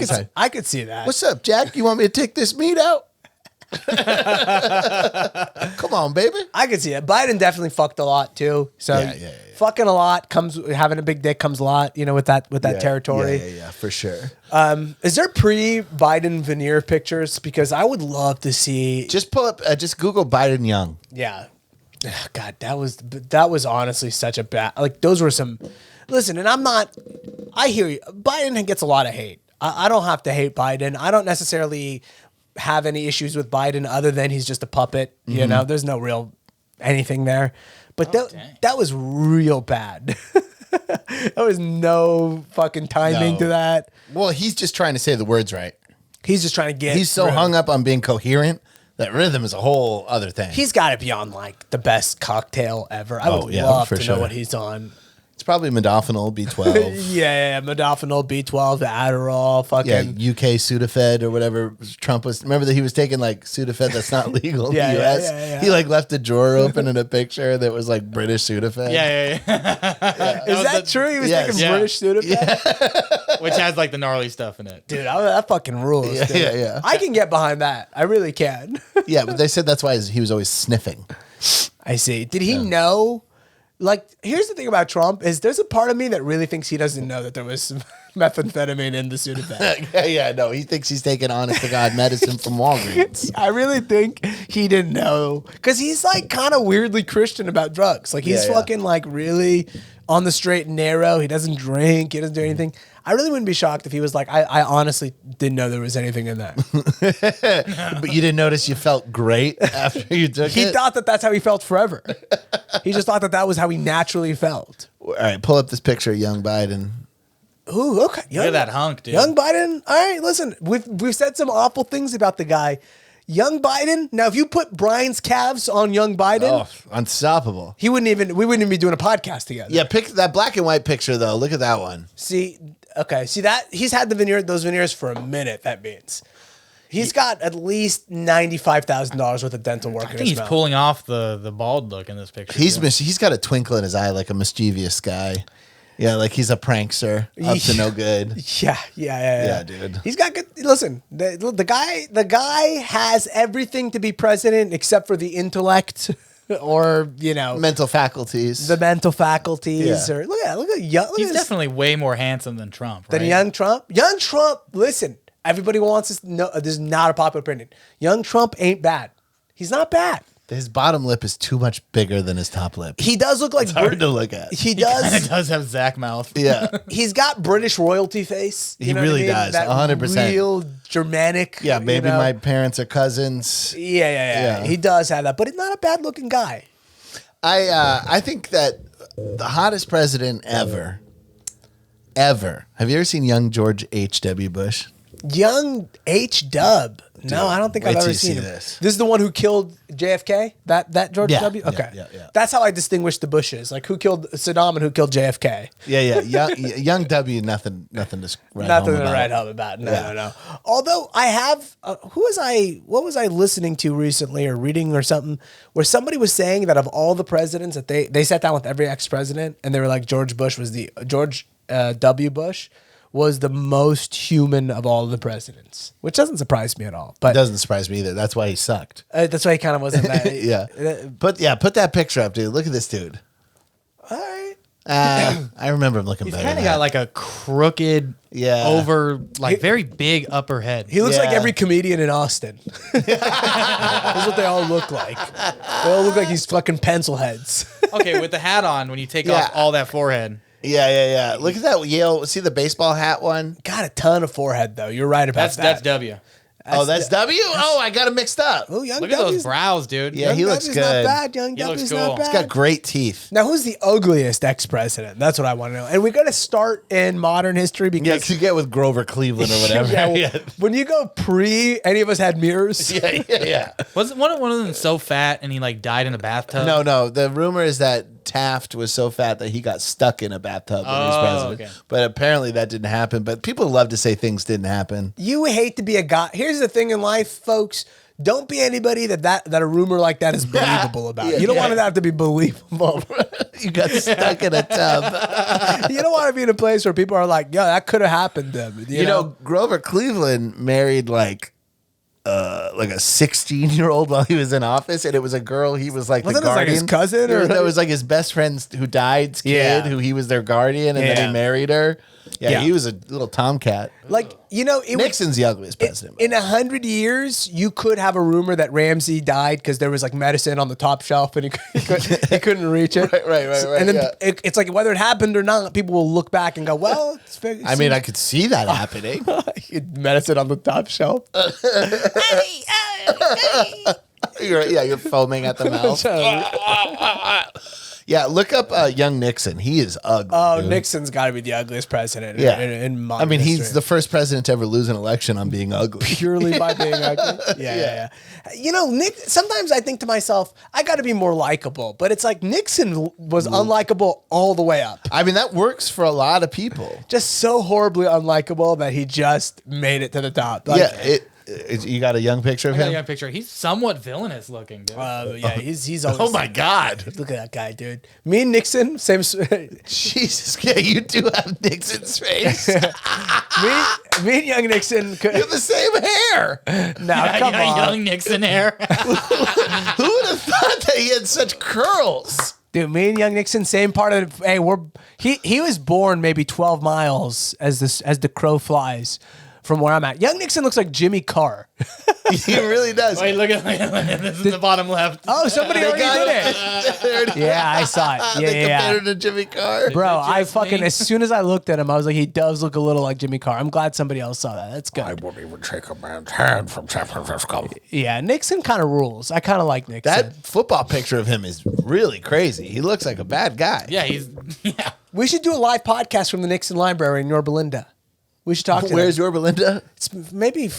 could see that. What's up, Jack? You want me to take this meat out? Come on, baby. I could see it. Biden definitely fucked a lot too. So Yeah. fucking a lot having a big dick comes a lot, with that territory. Yeah, for sure. Is there pre-Biden veneer pictures? Because I would love to see. Just pull up, just Google Biden young. Yeah. Ugh, God, that was honestly such a bad. Like those were some. Listen, and I hear you. Biden gets a lot of hate. I don't have to hate Biden. I don't necessarily have any issues with Biden other than he's just a puppet. There's no real anything there. But that was real bad. There was no fucking timing to that. Well, he's just trying to say the words right. He's just trying to get. He's so hung up on being coherent that rhythm is a whole other thing. He's got to be on like the best cocktail ever. I would love to know what he's on. It's probably modafinil, B12. Yeah, modafinil, B12, Adderall, fucking. Yeah, UK Sudafed or whatever Trump was. Remember that he was taking like Sudafed that's not legal in the US? Yeah. He like left a drawer open in a picture that was like British Sudafed. Yeah. Is that true? He was taking British Sudafed? Yeah. Which has like the gnarly stuff in it. Dude, that fucking rules. Yeah. I can get behind that. I really can. Yeah, but they said that's why he was always sniffing. I see. Did he know? Like, here's the thing about Trump is there's a part of me that really thinks he doesn't know that there was some methamphetamine in the Sudafed. No, he thinks he's taking honest to God medicine from Walgreens. I really think he didn't know because he's like kind of weirdly Christian about drugs. Like he's fucking like really on the straight and narrow. He doesn't drink. He doesn't do anything. I really wouldn't be shocked if he was like, I honestly didn't know there was anything in that. But you didn't notice you felt great after you took it? He thought that that's how he felt forever. He just thought that was how he naturally felt. All right, pull up this picture of young Biden. Ooh, okay. Look at that hunk, dude. Young Biden. All right, listen, we've said some awful things about the guy. Young Biden. Now, if you put Bryan's calves on young Biden, Unstoppable. we wouldn't even be doing a podcast together. Yeah, pick that black and white picture though. Look at that one. See that he's had those veneers for a minute. That means he's got at least $95,000 worth of dental work. I think he's pulling off the bald look in this picture. He's got a twinkle in his eye like a mischievous guy. Yeah, like he's a prankster up to no good. Yeah, dude. He's got good. Listen, the guy has everything to be president except for the intellect, or mental faculties. the mental faculties. Yeah. Or look at young. He's definitely way more handsome than Trump. Right? than young Trump. Young Trump. Listen, everybody wants us to know. This is not a popular opinion. Young Trump ain't bad. He's not bad. His bottom lip is too much bigger than his top lip. He does look like It's hard to look at. He It does. does have Zach mouth. Yeah. He's got British royalty face. He really does, That 100%. Real Germanic. Yeah, maybe you know? my parents are cousins. Yeah. He does have that, but he's not a bad looking guy. I think that the hottest president ever. Have you ever seen young George H.W. Bush? Young H. Dub. No, I don't think wait I've till ever you see seen him. this. This is the one who killed JFK? That George Yeah, W? Okay. yeah. That's how I distinguish the Bushes. Like who killed Saddam and who killed JFK. Yeah. Young W, nothing to write Nothing home to about. write home about. No. Although I have, what was I listening to recently or reading or something where somebody was saying that of all the presidents that they sat down with every ex-president and they were like George W. Bush was the most human of all the presidents, which doesn't surprise me at all. But It doesn't surprise me either. That's why he sucked. that's why he kind of wasn't that. Yeah. Put that picture up, dude. Look at this dude. All right. I remember him looking He's better. kind of than got that. like a crooked, over, like very big upper head. He looks like Yeah. every comedian in Austin. That's what they all look like. They all look like these fucking pencil heads. Okay, with the hat on, when you take Yeah. off all that forehead. Yeah. Look at that Yale. See the baseball hat one? Got a ton of forehead though. You're right about that. That's W. That's W? Oh, I got it mixed up. Oh, Young Look at those W's brows, dude. Yeah, he Young looks W's good. Not bad. Young He looks W's cool. not bad. He's got great teeth. Now, who's the ugliest ex-president? That's what I want to know. And we're going to start in modern history Yeah, because you get with Grover Cleveland or whatever. yeah, when you go pre, any of us had mirrors. yeah. Wasn't one of them so fat and he like died in a bathtub? No. The rumor is that Taft was so fat that he got stuck in a bathtub when he was president. Okay. But apparently that didn't happen. But people love to say things didn't happen. You hate to be a guy. Here's the thing in life, folks. don't be anybody that a rumor like that is believable about. You don't want it to have to be believable. You got stuck in a tub. You don't want to be in a place where people are like, yo, that could have happened to them. You know, Grover Cleveland married like a 16-year-old while he was in office, and it was a girl. He was like Wasn't the it like guardian. his cousin, or that was like his best friend's who died's kid, who he was their guardian, and then he married her. Yeah, he was a little tomcat. Like, you know, Nixon's the ugliest president. In 100 years, you could have a rumor that Ramsey died because there was like medicine on the top shelf and he couldn't reach it. Right. And then it's like whether it happened or not, people will look back and go, well, it's fair. I mean, I could see that happening. Medicine on the top shelf. You're foaming at the mouth. Yeah, look up young Nixon. He is ugly. Oh, dude. Nixon's got to be the ugliest president in modern I mean, he's history. the first president to ever lose an election on being ugly. Purely by being ugly. Yeah. You know, sometimes I think to myself, I got to be more likable. But it's like Nixon was unlikable all the way up. I mean, that works for a lot of people. Just so horribly unlikable that he just made it to the top. Like, You got a young picture of I got him? a picture. He's somewhat villainous looking, dude. he's always. Oh my God. Look at that guy, dude. Me and Nixon, same. Jesus. Yeah, you do have Nixon's face. me and young Nixon. You have the same hair. Now, come on. Young Nixon hair. Who would have thought that he had such curls? Dude, me and young Nixon, same part of the. Hey, he was born maybe 12 miles as the crow flies from where I'm at. Young Nixon looks like Jimmy Carr. He really does. Wait, look at this is the bottom left. Oh, somebody already did it. Yeah, I saw it. They Yeah. compared him to Jimmy Carr. Bro, I just fucking, me? as soon as I looked at him, I was like, he does look a little like Jimmy Carr. I'm glad somebody else saw that. That's good. wouldn't even shake a man's hand from San Francisco. Yeah, Nixon kind of rules. I kind of like Nixon. That football picture of him is really crazy. He looks like a bad guy. Yeah, yeah. We should do a live podcast from the Nixon Library in Yorba Linda. We should talk to Where's them. Yorba Linda? It's maybe,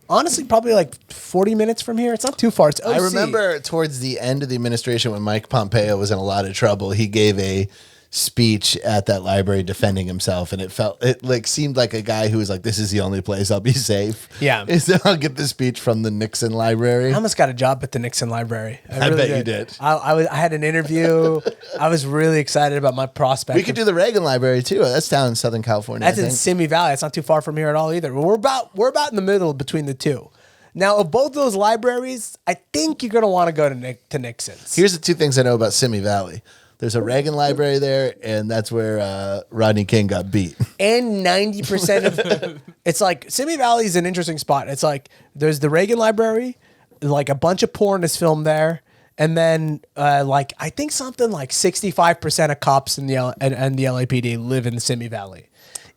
honestly, probably like 40 minutes from here. It's not too far. It's OC. I remember towards the end of the administration when Mike Pompeo was in a lot of trouble, he gave a speech at that library defending himself, and it seemed like a guy who was like, this is the only place I'll be safe. Yeah. Is that I'll get the speech from the Nixon Library. I almost got a job at the Nixon Library. I bet you did. I had an interview. I was really excited about my prospect. We could do the Reagan Library too. That's down in Southern California. That's I in think. Simi Valley. It's not too far from here at all either. We're about in the middle between the two. Now, of both those libraries, I think you're gonna want to go to Nixon's. Here's the two things I know about Simi Valley. There's a Reagan Library there, and that's where Rodney King got beat. And 90% of it's like Simi Valley is an interesting spot. It's like there's the Reagan Library, like a bunch of porn is filmed there, and then like I think something like 65% of cops in the and the LAPD live in the Simi Valley.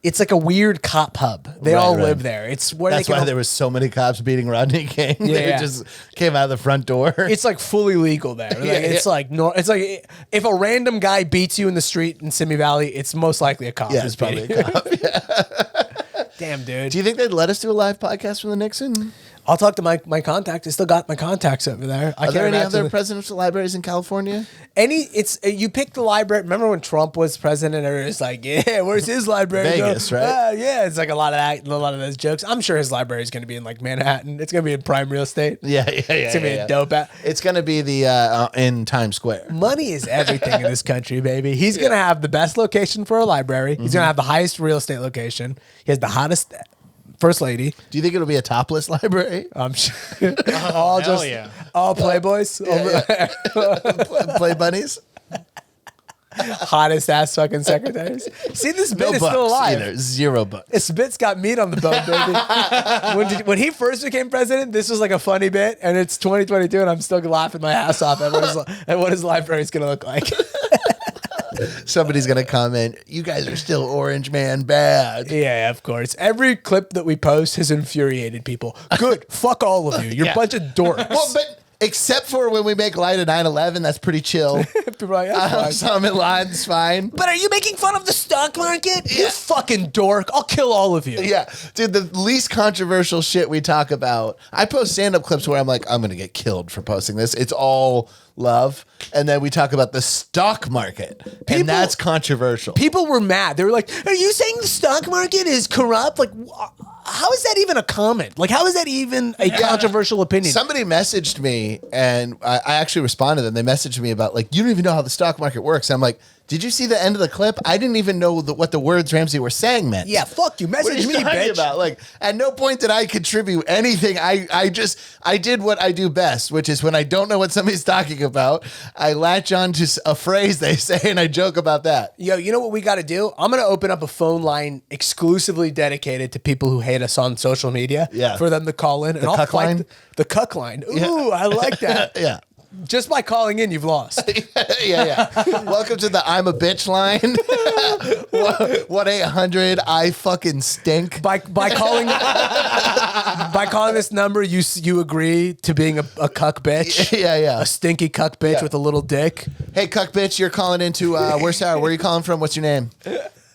It's like a weird cop hub. They all live there. It's where that's why there was so many cops beating Rodney King. They just came out of the front door. It's like fully legal there. It's like if a random guy beats you in the street in Simi Valley, it's most likely a cop. Yeah, it's probably a cop. Damn, dude. Do you think they'd let us do a live podcast from the Nixon? I'll talk to my contact. I still got my contacts over there. Are there any other presidential libraries in California? You pick the library. Remember when Trump was president? Everyone's like, yeah, where's his library? Vegas, right? Yeah, it's like a lot of that, a lot of those jokes. I'm sure his library is going to be in like Manhattan. It's going to be in prime real estate. Yeah. It's going to be a dope. It's going to be the in Times Square. Money is everything in this country, baby. He's going to have the best location for a library. He's going to have the highest real estate location. He has the hottest first lady. Do you think it'll be a topless library? I'm sure. all playboys. Play bunnies? Hottest ass fucking secretaries. See, this bit No is bucks still alive. either. 0 bucks. This bit's got meat on the bone, baby. When he first became president, this was like a funny bit, and it's 2022, and I'm still laughing my ass off at what his library is going to look like. Somebody's going to comment, you guys are still Orange Man bad. Yeah, of course. Every clip that we post has infuriated people. Good. Fuck all of you. You're a bunch of dorks. Well, but except for when we make light of 9/11, that's pretty chill. People are like, that's fine. Some in line's fine. But are you making fun of the stock market? You fucking dork. I'll kill all of you. Yeah, dude, the least controversial shit we talk about. I post stand-up clips where I'm like, I'm going to get killed for posting this. It's all love, and then we talk about the stock market, and that's controversial. People were mad. They were like, "Are you saying the stock market is corrupt?" Like, how is that even a comment? Like, how is that even a controversial opinion? Somebody messaged me, and I actually responded to them. They messaged me about, like, you don't even know how the stock market works. And I'm like, did you see the end of the clip? I didn't even know what the words Ramsey were saying meant. Yeah, fuck you. What are Message you me, talking bitch. about? Like, at no point did I contribute anything. I did what I do best, which is when I don't know what somebody's talking about, I latch on to a phrase they say and I joke about that. Yo, you know what we got to do? I'm going to open up a phone line exclusively dedicated to people who hate us on social media. Yeah. For them to call in. And The I'll cuck fight line? the cuck line. Ooh, I like that. Yeah. Just by calling in, you've lost. Yeah. Welcome to the I'm a bitch line. 1-800 I fucking stink. By calling this number, you agree to being a cuck bitch. Yeah. A stinky cuck bitch Yeah. with a little dick. Hey, cuck bitch, you're calling into where's Sarah? Where are you calling from? What's your name?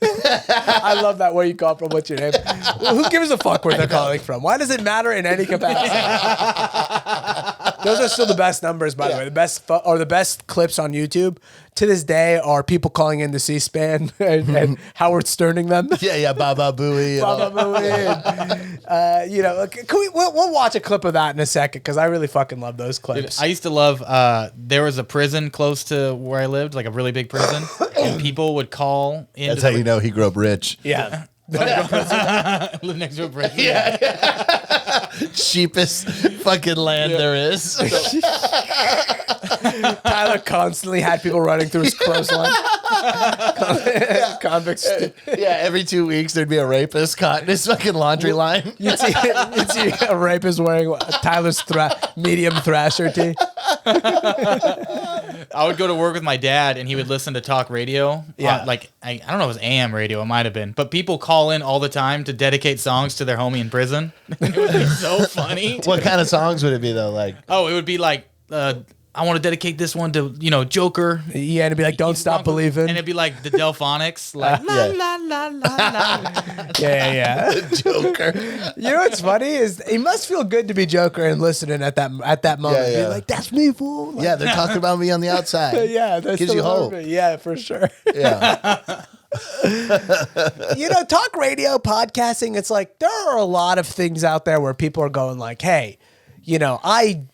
I love that. Where you call from? What's your name? Who gives a fuck where they're calling from? Why does it matter in any capacity? Those are still the best numbers, by the way. The best clips on YouTube to this day are people calling in to C-SPAN and Howard Sterning them. Yeah, Baba Booey. Baba Booey. We'll watch a clip of that in a second because I really fucking love those clips. I used to love, there was a prison close to where I lived, like a really big prison, and people would call in. That's how you know he grew up rich. Yeah. Live next to a prison. Cheapest fucking land there is. Tyler constantly had people running through his clothesline. Convicts. Yeah, every 2 weeks there'd be a rapist caught in his fucking laundry line. You'd see a rapist wearing Tyler's medium thrasher tee. I would go to work with my dad, and he would listen to talk radio. Yeah. I don't know if it was AM radio. It might have been. But people call in all the time to dedicate songs to their homie in prison. It would be so funny. What kind of songs would it be though? Like, Oh, it would be like, I want to dedicate this one to, Joker. Yeah, and it'd be like, "Don't stop believing." And it'd be like the Delphonics. Like, la, la, la, la, la. Yeah. Joker. You know what's funny is it must feel good to be Joker and listening at that moment. Yeah. Be like, "That's me, fool." Like, Yeah, they're talking about me on the outside. yeah, that's Gives you hope. Yeah, for sure. Yeah. Talk radio, podcasting. It's like there are a lot of things out there where people are going like, "Hey, I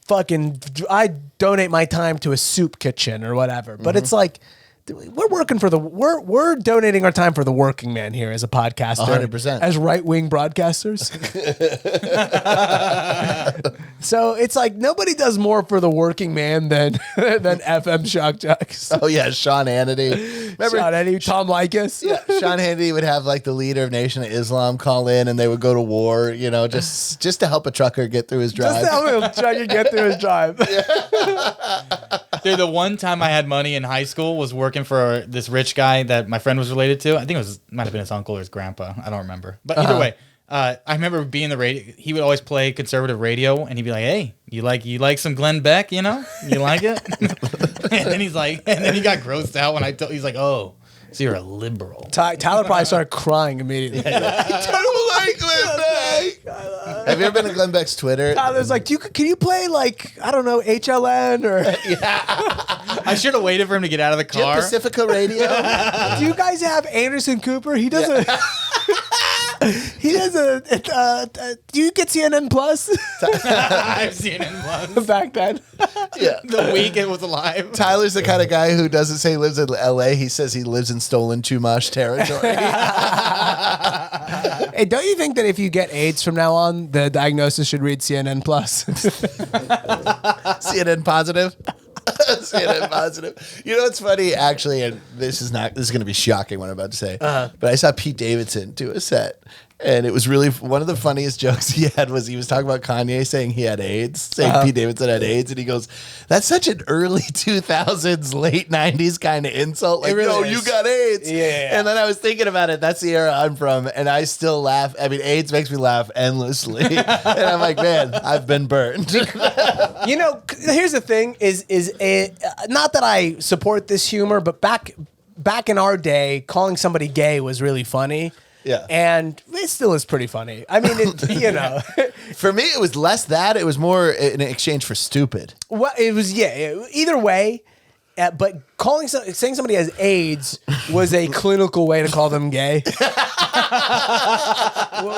donate my time to a soup kitchen or whatever." But it's like we're donating our time for the working man here as a podcaster, 100%. as right-wing broadcasters. So it's like nobody does more for the working man than FM Shock Jocks. Oh yeah, Sean Hannity. Remember Sean Hannity, Tom Likas. Yeah, Sean Hannity would have like the leader of Nation of Islam call in, and they would go to war. Just to help a trucker get through his drive. Just to help him try to get through his drive. Dude, the one time I had money in high school was working for this rich guy that my friend was related to. I think might have been his uncle or his grandpa. I don't remember. But either way, I remember being the radio. He would always play conservative radio, and he'd be like, "Hey, you like some Glenn Beck? You like it?" And then he got grossed out when he's like, "Oh, so you're a liberal." Tyler probably started crying immediately. I don't like Glenn Beck. Have you ever been to Glenn Beck's Twitter? Tyler's like, can you play I don't know, HLN or I should have waited for him to get out of the Do you have car. Pacifica Radio? do you guys have Anderson Cooper? He does a do you get CNN Plus I've seen him once. back then? Yeah. The week it was alive. Tyler's the kind of guy who doesn't say he lives in LA. He says he lives in stolen Chumash territory. Hey, don't you think that if you get AIDS from now on, the diagnosis should read CNN Plus? CNN positive. CNN positive. You know what's funny, actually, and this is going to be shocking what I'm about to say, but I saw Pete Davidson do a set, and it was really one of the funniest jokes he had was he was talking about Kanye saying he had AIDS, saying Pete Davidson had AIDS, and he goes, "That's such an early 2000s, late 90s kind of insult. Like, really yo, is. you got AIDS." Yeah. And then I was thinking about it. That's the era I'm from, and I still laugh. I mean, AIDS makes me laugh endlessly, and I'm like, man, I've been burned. Here's the thing: is not that I support this humor, but back in our day, calling somebody gay was really funny. Yeah. And it still is pretty funny. I mean, you know. For me, it was less that. It was more in exchange for stupid. Well, it was, either way. But saying somebody has AIDS was a clinical way to call them gay.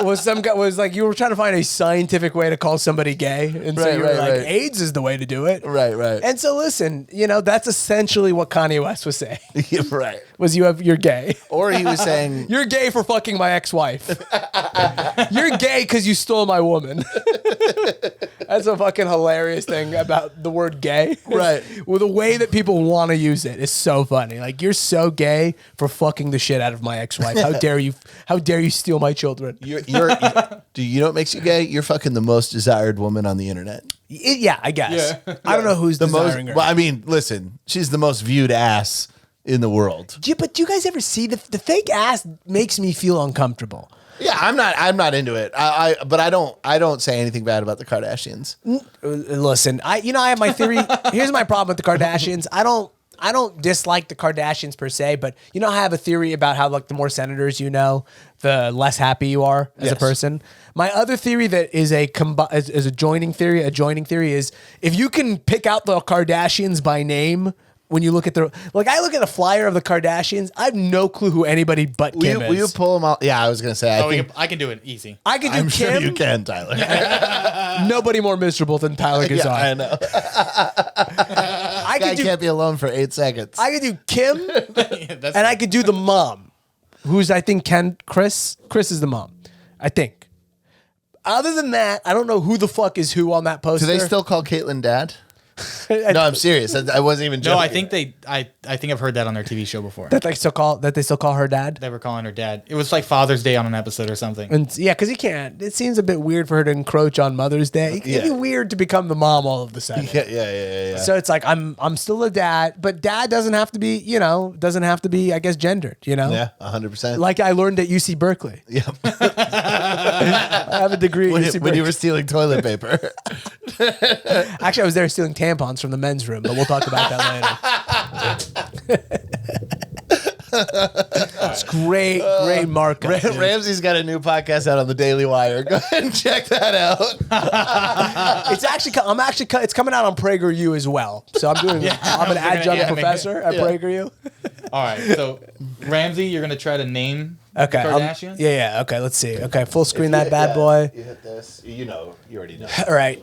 was like you were trying to find a scientific way to call somebody gay, and so you were like, AIDS is the way to do it. Right. And so listen, that's essentially what Kanye West was saying. Right. Was you're gay, or he was saying you're gay for fucking my ex-wife. You're gay because you stole my woman. That's a fucking hilarious thing about the word gay. Right. Well, the way that people want to use it is so funny. Like, you're so gay for fucking the shit out of my ex-wife. How dare you? How dare you steal my children? do you know what makes you gay? You're fucking the most desired woman on the internet. Yeah, I guess. Yeah. I don't know who's the desiring most. her. Well, I mean, listen, she's the most viewed ass in the world. But do you guys ever see the fake ass makes me feel uncomfortable. Yeah, I'm not into it. But I don't say anything bad about the Kardashians. Listen, I have my theory. Here's my problem with the Kardashians. I don't dislike the Kardashians per se, but I have a theory about how like the more senators the less happy you are as a person. My other theory that is a joining theory is if you can pick out the Kardashians by name. When you look at I look at a flyer of the Kardashians, I have no clue who anybody but Kim is. Will you pull them out? Yeah, I was going to say, I can do it easy. I can do I'm Kim. sure you can, Tyler. Nobody more miserable than Tyler Gazan. Yeah, I know. I can't be alone for 8 seconds. I could do Kim, and I could do the mom, who's I think Chris. Chris is the mom, I think. Other than that, I don't know who the fuck is who on that poster. Do they still call Caitlyn dad? No, I'm serious. I wasn't even joking. No, I think I think I've heard that on their TV show before. That they still call her dad. They were calling her dad. It was like Father's Day on an episode or something. And yeah, because you can't. It seems a bit weird for her to encroach on Mother's Day. It'd be weird to become the mom all of a sudden. Yeah. So it's like I'm still a dad, but dad doesn't have to be I guess gendered. Yeah, 100%. Like I learned at UC Berkeley. Yep. I have a degra at UC Berkeley. When you were stealing toilet paper. Actually, I was there stealing tampons from the men's room, but we'll talk about that later. It's great markup. Ramsey's got a new podcast out on the Daily Wire. Go ahead and check that out. It's coming out on PragerU as well. So I'm an adjunct professor at PragerU. All right, so Ramsey, you're gonna try to name the Kardashians? Okay, let's see. Okay, full screen that bad boy. You hit this. You already know. All right.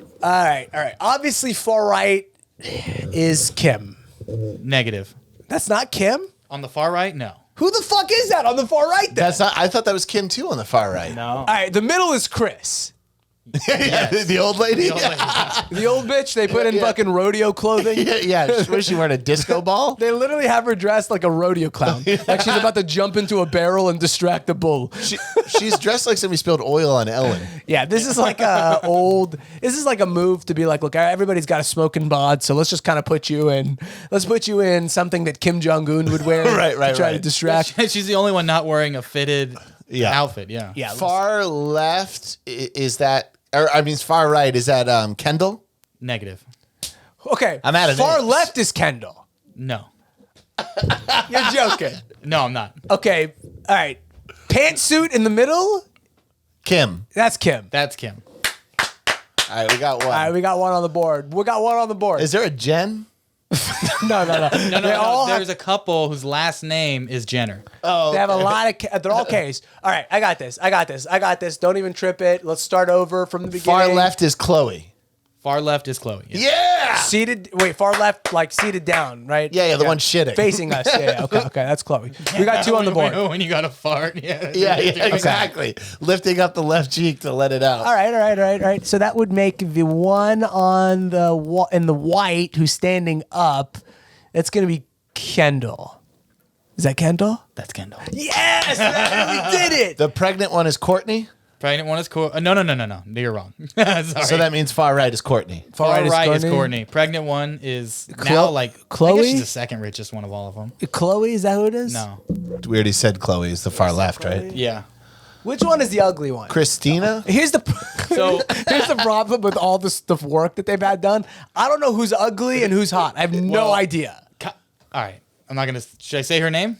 Obviously, far right is Kim. Negative. That's not Kim? On the far right, no. Who the fuck is that on the far right then? That's not. I thought that was Kim too on the far right. No. All right, the middle is Chris. Yes. The old lady. The old bitch they put in fucking rodeo clothing. Was she wearing a disco ball? They literally have her dressed like a rodeo clown. Like she's about to jump into a barrel and distract the bull. She's dressed like somebody spilled oil on Ellen. Yeah, this is like a move to be like, look, everybody's got a smoking bod, so let's just kind of put you in something that Kim Jong-un would wear to try to distract. She's the only one not wearing a fitted outfit. Yeah. Far left is that, far right is that Kendall? Negative. Okay, I'm out of far names. left is Kendall. No. You're joking. No, I'm not. Okay, all right. Pantsuit in the middle? Kim. That's Kim. That's Kim. All right, we got one. All right, we got one on the board. Is there a Jen? No. No. There's a couple whose last name is Jenner. Oh, they have a lot of. They're all K's. All right, I got this. Don't even trip it. Let's start over from the beginning. Far left is Chloe. Far left is Chloe. Yeah. Far left, like seated down, right? Yeah, the one shitting. Facing us. Yeah. Okay, that's Chloe. We got two on the board. When you got a fart. Yeah, exactly. Lifting up the left cheek to let it out. All right. So that would make the one on in the white who's standing up. That's going to be Kendall. Is that Kendall? That's Kendall. Yes, we did it. The pregnant one is Courtney. Pregnant one is Courtney. No. You're wrong. Sorry. So that means far right is Courtney. Far right is Courtney. Pregnant one is now like Chloe. I guess she's the second richest one of all of them. Chloe, is that who it is? No. We already said Chloe is the far left, right? Yeah. Which one is the ugly one? Christina. Here's the problem with all the work that they've had done. I don't know who's ugly and who's hot. I have no idea. All right. I'm not gonna. Should I say her name?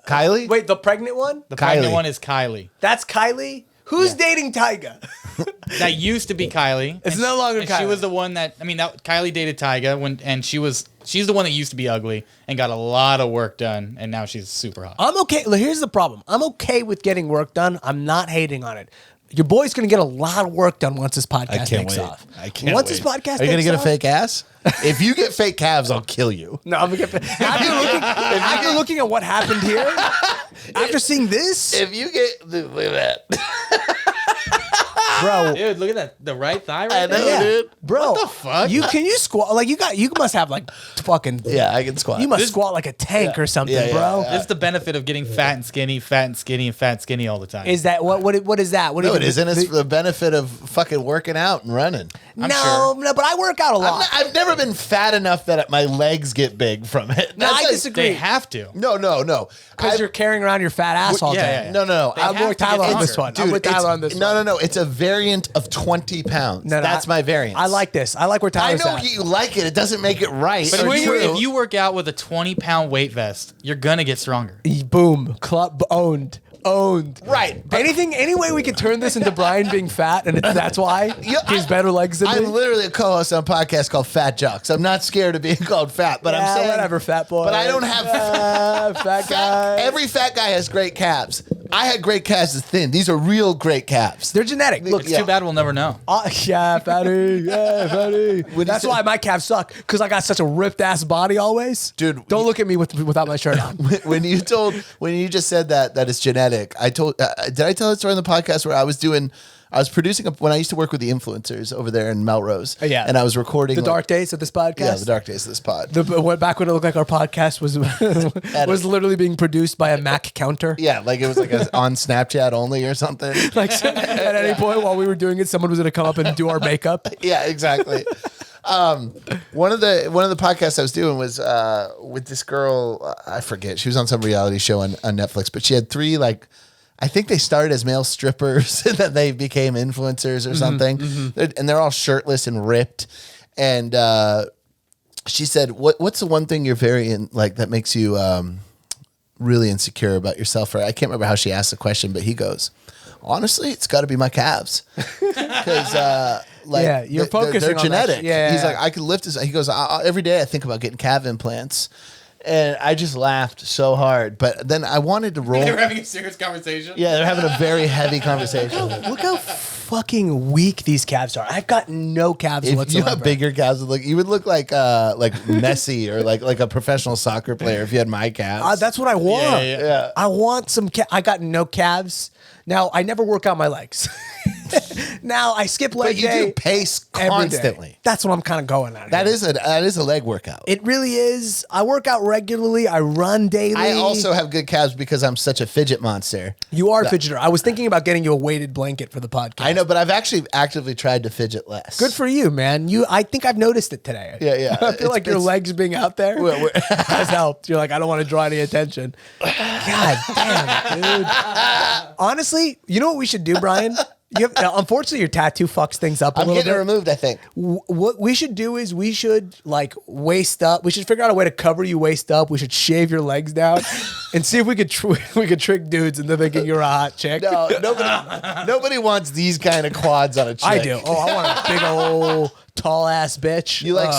Kylie? Wait, the pregnant one? The pregnant Kylie. one is Kylie. That's Kylie? Who's dating Tyga? That used to be Kylie. It's And no longer and Kylie. She was the one that Kylie dated Tyga and she's the one that used to be ugly and got a lot of work done, and now she's super hot. I'm okay. Look, here's the problem. I'm okay with getting work done. I'm not hating on it. Your boy's going to get a lot of work done once this podcast takes off. I can't Once wait. this podcast Are you takes get a off- fake ass? If you get fake calves, I'll kill you. No, I'm going to get... After looking at what happened here, after seeing this... If you get... Look at that. Bro, Dude, look at that. The right thigh I right know, there. dude. bro, What the fuck? Can you squat? Like you must have like fucking. Yeah, I can squat. You must squat like a tank or something, Yeah, yeah, bro. yeah. This is the benefit of getting fat and skinny, fat and skinny, and fat and skinny all the time. Is that what is that? What do No, you it isn't. It's for the benefit of fucking working out and running. I'm no, but I work out a lot. I've never been fat enough that my legs get big from it. No, That's I like- disagree. They have to. No. Because you're carrying around your fat ass all yeah, day. yeah. No. They I'm have with to get Tyler on stronger. this one. Dude, I'm with Tyler it's- on this one. No. It's a variant of 20 pounds. No, That's my variance. I like this. I like where I Tyler's know at. you like it. It doesn't make it right. But or true. if you work out with a 20-pound weight vest, you're gonna get stronger. Boom. Club owned. Right. Any way we could turn this into Bryan being fat, and that's why Yeah, he's better legs than me. I'm literally a co-host on a podcast called Fat Jocks. I'm not scared of being called fat, but I'm Yeah, saying whatever, fat boy. But I don't have fat guy. Every fat guy has great calves. I had great calves as thin. These are real great calves. They're genetic. Look, It's too bad we'll never know. yeah, fatty. Yeah, fatty. That's you why say- my calves suck, because I got such a ripped ass body always. Dude, Don't look at me without my shirt on. when you just said that it's genetic, I told did I tell that story on the podcast where I was producing when I used to work with the influencers over there in Melrose. Yeah. And I was recording The dark days of this podcast. Yeah, the dark days of this pod. Back when it looked like our podcast was literally being produced by a Mac counter. Yeah, like it was like on Snapchat only or something. Like at any point while we were doing it, someone was going to come up and do our makeup. Yeah, exactly. One of the podcasts I was doing was with this girl. I forget. She was on some reality show on Netflix, but she had 3 I think they started as male strippers and then they became influencers or something. They're all shirtless and ripped. And she said, "What's the one thing you're very that makes you really insecure about yourself?" Or I can't remember how she asked the question, but he goes, "Honestly, it's got to be my calves." Because Yeah, you're focusing they're on that genetic. shit. Yeah, He's yeah. like, I could lift this. He goes, every day I think about getting calf implants. And I just laughed so hard. But then I wanted to roll. They were having a serious conversation. Yeah, they're having a very heavy conversation. Look how fucking weak these calves are. I've got no calves If you whatsoever. have bigger calves, you would look like Messi or like a professional soccer player if you had my calves. That's what I want. Yeah. I want some. I got no calves. Now I never work out my legs. Now I skip leg But you day do pace every day. constantly. That's what I'm kind of going at. That here. is a leg workout. It really is. I work out regularly. I run daily. I also have good calves because I'm such a fidget monster. You are a fidgeter. I was thinking about getting you a weighted blanket for the podcast. I know, but I've actually actively tried to fidget less. Good for you, man. I think I've noticed it today. Yeah. I feel like your legs being out there has helped. You're like, I don't want to draw any attention. God damn, dude. Honestly, you know what we should do, Bryan? Unfortunately, your tattoo fucks things up a I'm little getting bit. it removed, I think. What we should do is we should waist up. We should figure out a way to cover you waist up. We should shave your legs down and see if we could trick dudes into thinking you're a hot chick. No, nobody wants these kind of quads on a chick. I do. Oh, I want a big old tall ass bitch. You like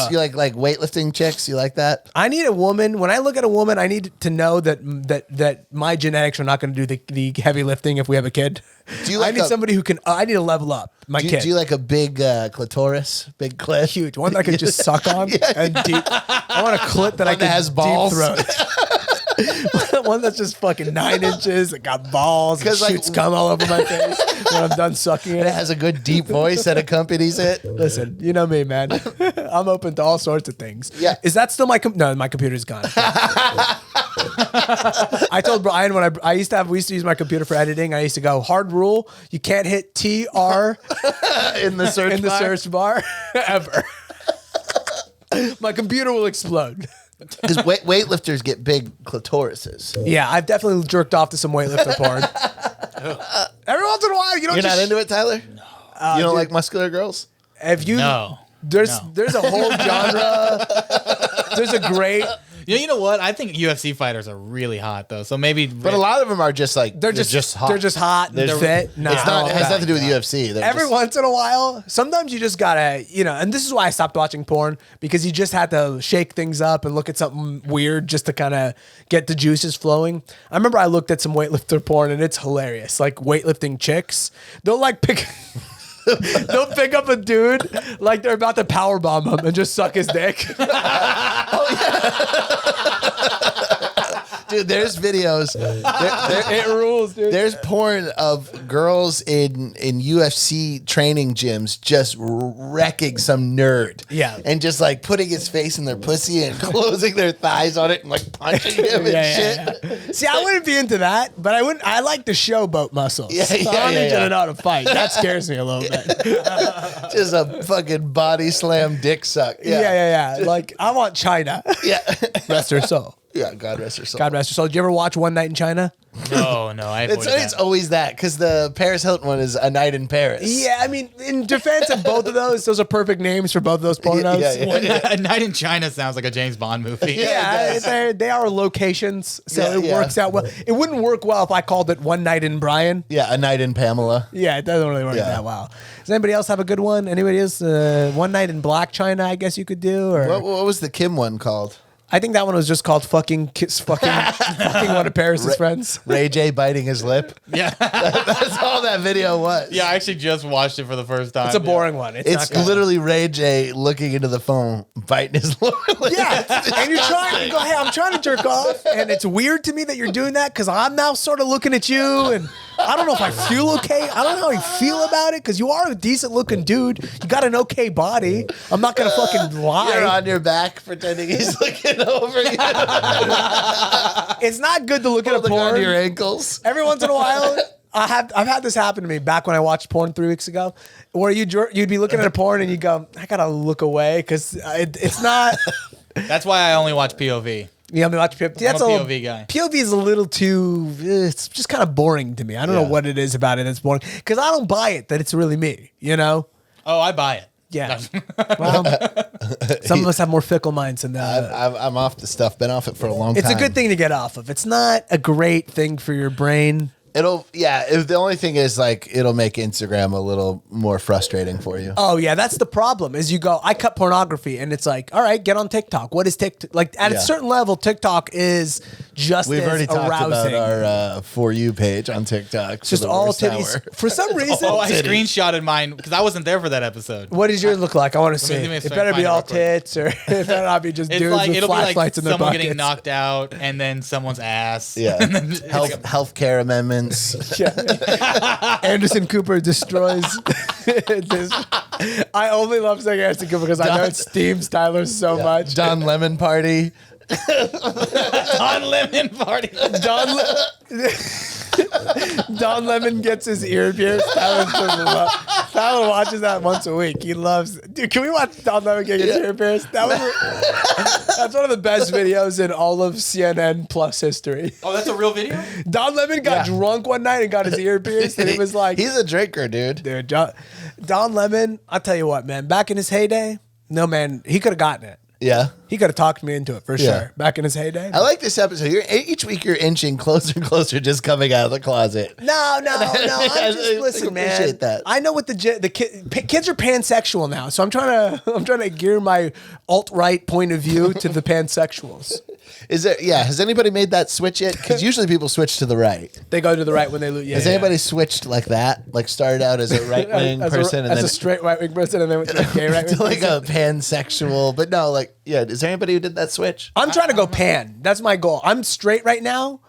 weightlifting chicks? You like that? I need a woman. When I look at a woman, I need to know that my genetics are not going to do the heavy lifting if we have a kid. Do you like I need somebody who can. I need to level up my kid. Do you like a big clitoris, big clit? Huge one that I can just suck on and deep. I want a clit that I One that can has balls. Deep throat. One that's just fucking 9 inches. It got balls. And 'Cause, shoots cum all over my face when I'm done sucking it. It has a good deep voice that accompanies it. Listen, you know me, man. I'm open to all sorts of things. Yeah. Is that still my no? My computer's gone. I told Bryan when we used to use my computer for editing. I used to go hard rule. You can't hit TR In the search in the bar. search bar ever. My computer will explode. Because weightlifters get big clitorises. Yeah, I've definitely jerked off to some weightlifter porn. Every once in a while, you don't. You're just, not into it, Tyler? No. You don't like muscular girls? If you No. there's a whole genre. There's a great. Yeah, you know what? I think UFC fighters are really hot though. So maybe, But a lot of them are just like They're just hot. They're just hot and They're- fit. No, It's not. It has nothing to do with UFC. They're Every just- once in a while, sometimes you just gotta, and this is why I stopped watching porn, because you just had to shake things up and look at something weird just to kind of get the juices flowing. I remember I looked at some weightlifter porn and it's hilarious. Like weightlifting chicks, they'll like pick. They'll pick up a dude like they're about to powerbomb him and just suck his dick. Dude, there's videos. It rules, dude. There's porn of girls in UFC training gyms just wrecking some nerd. Yeah. And just like putting his face in their pussy and closing their thighs on it and like punching him and shit. Yeah. See, I wouldn't be into that, but I like the showboat muscles. Yeah, I don't need you yeah. to know how to fight. That scares me a little bit. Just a fucking body slam dick suck. Yeah. Like, I want China. Yeah. Rest her soul. Yeah, God rest her soul. God rest her soul. Did you ever watch One Night in China? no, I avoided It's that. always that because the Paris Hilton one is A Night in Paris. Yeah, I mean, in defense of both of those are perfect names for both of those pornos. Yeah. A Night in China sounds like a James Bond movie. Yeah, they are locations, so Yeah, it yeah. works out well. It wouldn't work well if I called it One Night in Bryan. Yeah, A Night in Pamela. Yeah, it doesn't really work Yeah. that well. Does anybody else have a good one? Anybody else? One Night in Black China, I guess you could do. Or What was the Kim one called? I think that one was just called fucking one of Paris's friends. Ray J biting his lip. Yeah. That's all that video was. Yeah, I actually just watched it for the first time. It's a boring one. It's not good. literally Ray J looking into the phone, biting his lip. Yeah, and you're trying to go, hey, I'm trying to jerk off, and it's weird to me that you're doing that because I'm now sort of looking at you, and I don't know if I feel okay. I don't know how you feel about it because you are a decent looking dude. You got an okay body. I'm not gonna fucking lie. You're on your back pretending he's looking over you. It's not good to look at a Holding onto porn. your ankles. Every once in a while, I've had this happen to me back when I watched porn 3 weeks ago, where you'd be looking at a porn and you go, I gotta look away because it's not. That's why I only watch POV. You know, watch POV. That's I'm a little- POV guy. POV is a little too. It's just kind of boring to me. I don't know what it is about it that's boring because I don't buy it that it's really me. You know. Oh, I buy it. Yeah. Well, some of us have more fickle minds than that. I'm off the stuff. Been off it for a long It's time. a good thing to get off of. It's not a great thing for your brain. The only thing is like it'll make Instagram a little more frustrating for you. Oh yeah, that's the problem. Is you go, I cut pornography, and it's like, all right, get on TikTok. What is TikTok? Like at a certain level, TikTok is just We've as already talked arousing. about our For You page on TikTok. It's just all titties. For some reason, Oh, I screenshotted mine because I wasn't there for that episode. what does yours look like? I want to see. Let me It find better be it all real quick. tits, or it better not be just It's dudes like with it'll be like flashlights in their someone buckets. getting knocked out and then someone's ass. Yeah. And then it's like a- Healthcare amendments. Yeah. Anderson Cooper destroys this. I only love saying Anderson Cooper because I know it steams Tyler so much. Don Lemon Party. on lemon party. Don Lemon gets his ear pierced. Tyler watches that once a week. He loves. Dude, can we watch Don Lemon get his ear pierced? That's one of the best videos in all of CNN Plus history. Oh, that's a real video? Don Lemon got drunk one night and got his ear pierced, and he was like, He's a drinker, dude. "Dude, Don Lemon. I'll tell you what, man. Back in his heyday, no man, he could have gotten it. Yeah. He could have talked me into it for sure. Back in his heyday. I like this episode. Each week you're inching closer and closer, just coming out of the closet. No. I'm just listen, man. Appreciate that. I know what the kids are pansexual now, so I'm trying to gear my alt-right point of view to the pansexuals. Is there? Yeah. Has anybody made that switch yet? Because usually people switch to the right. They go to the right when they lose. Yeah, Has anybody switched like that? Like started out as a right wing person and as then a straight right wing person, and then went to a gay right wing to like person? a pansexual? But no, like yeah. Is there anybody who did that switch? I'm trying to go pan. That's my goal. I'm straight right now,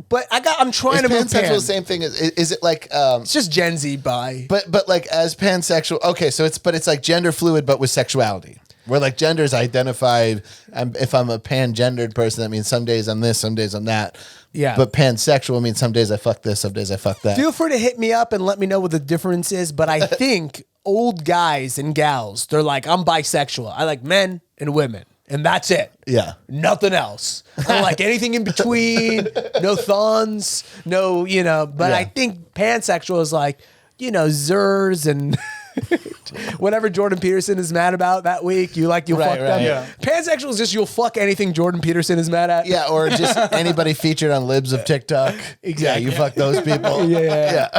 but I'm trying Is to move pansexual pan. the same thing? Is it like It's just Gen Z bi. But like as pansexual, okay, so it's like gender fluid, but with sexuality. Where like gender is identified. If I'm a pan-gendered person, that means some days I'm this, some days I'm that. Yeah. But pansexual means some days I fuck this, some days I fuck that. Feel free to hit me up and let me know what the difference is. But I think old guys and gals, they're like, I'm bisexual. I like men and women. And that's it. Yeah. Nothing else. I don't like anything in between. No thons. No, but Yeah. I think pansexual is like, Zers and Whatever Jordan Peterson is mad about that week, you'll fuck them. Yeah. Pansexual is just you'll fuck anything Jordan Peterson is mad at. Yeah, or just anybody featured on Libs of TikTok. Exactly. Yeah, you fuck those people. Yeah.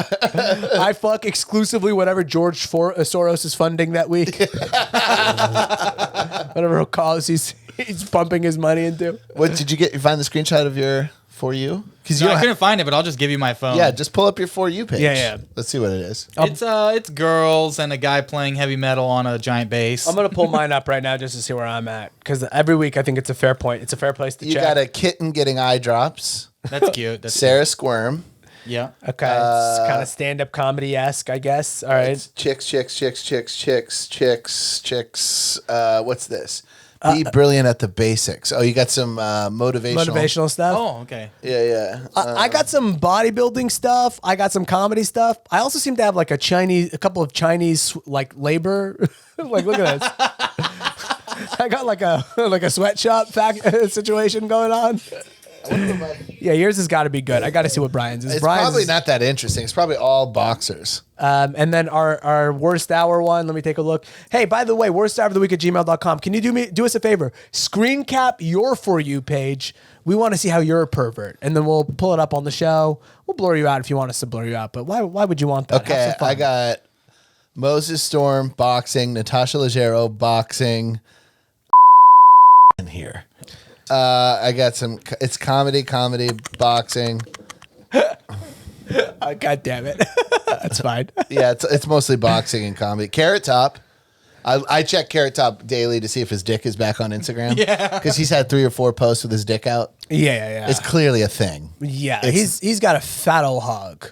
I fuck exclusively whatever George Soros is funding that week. Whatever cause he's pumping his money into. What did you get? You find the screenshot of your For You? Because I couldn't find it, but I'll just give you my phone. Yeah, just pull up your For You page. Yeah. Let's see what it is. It's girls and a guy playing heavy metal on a giant bass. I'm gonna pull mine up right now just to see where I'm at because every week I think it's a fair point. It's a fair place to You check. got a kitten getting eye drops. That's cute. That's Sarah Squirm. Yeah. Okay, it's kind of stand-up comedy-esque, I guess. All right. It's chicks. What's this? Be brilliant at the basics. Oh, you got some motivational stuff. Oh, okay. Yeah. I got some bodybuilding stuff. I got some comedy stuff. I also seem to have like a couple of Chinese like labor. Like, look at this. I got like a sweatshop situation going on. Yeah, yours has got to be good. I got to see what Brian's is. It's Brian's probably not that interesting. It's probably all boxers. And then our worst hour one, let me take a look. Hey, by the way, worsthouroftheweek@gmail.com. Can you do us a favor? Screen cap your For You page. We want to see how you're a pervert. And then we'll pull it up on the show. We'll blur you out if you want us to blur you out. But why would you want that? Okay, I got Moses Storm boxing, Natasha Leggero boxing in here. I got some. It's comedy, boxing. God damn it. That's fine. Yeah, it's mostly boxing and comedy. Carrot Top. I check Carrot Top daily to see if his dick is back on Instagram. Yeah, because he's had 3 or 4 posts with his dick out. Yeah. It's clearly a thing. Yeah, he's got a fat old hog,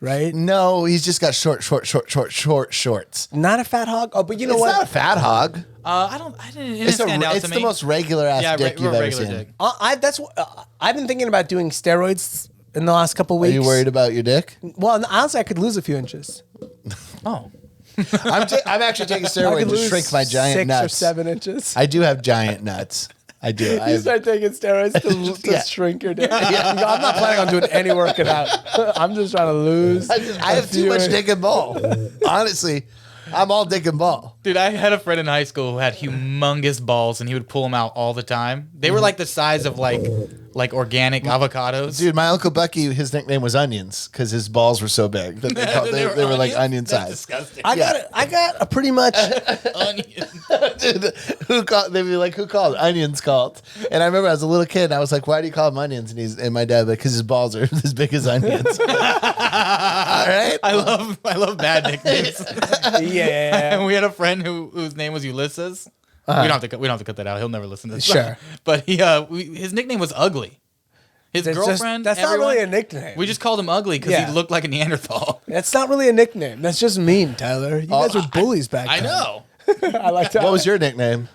right? No, he's just got short shorts. Not a fat hog. Oh, but you know It's what? not a fat hog. I didn't stand out to me. It's the most regular ass dick you've ever seen. dick. I've been thinking about doing steroids in the last couple Are weeks. you worried about your dick? Well, honestly, I could lose a few inches. Oh. I'm actually taking I steroids could to lose shrink my giant 6 nuts. or 7 inches. I do have giant nuts. I do. You start taking steroids to shrink your dick. I'm not planning on doing any working out. I'm just trying to lose. I have too much dick and ball. Honestly, I'm all dick and ball. Dude, I had a friend in high school who had humongous balls, and he would pull them out all the time. They were like the size of like organic avocados. Dude, my Uncle Bucky, his nickname was Onions because his balls were so big that they were like onion That's size. disgusting. I got a pretty much. Onion. Dude, they'd be like, who called? Onions called. And I remember as a little kid, and I was like, why do you call him Onions? And my dad, like, because his balls are as big as onions. All right. I love bad nicknames. Yeah. And we had a friend whose name was Ulysses. We don't have to cut that out. He'll never listen to this. Sure. But his nickname was Ugly. His girlfriend. That's not really a nickname. We just called him Ugly because Yeah. he looked like a Neanderthal. That's not really a nickname. That's just mean, Tyler. You guys were bullies back I then. know. I like that. What was your nickname?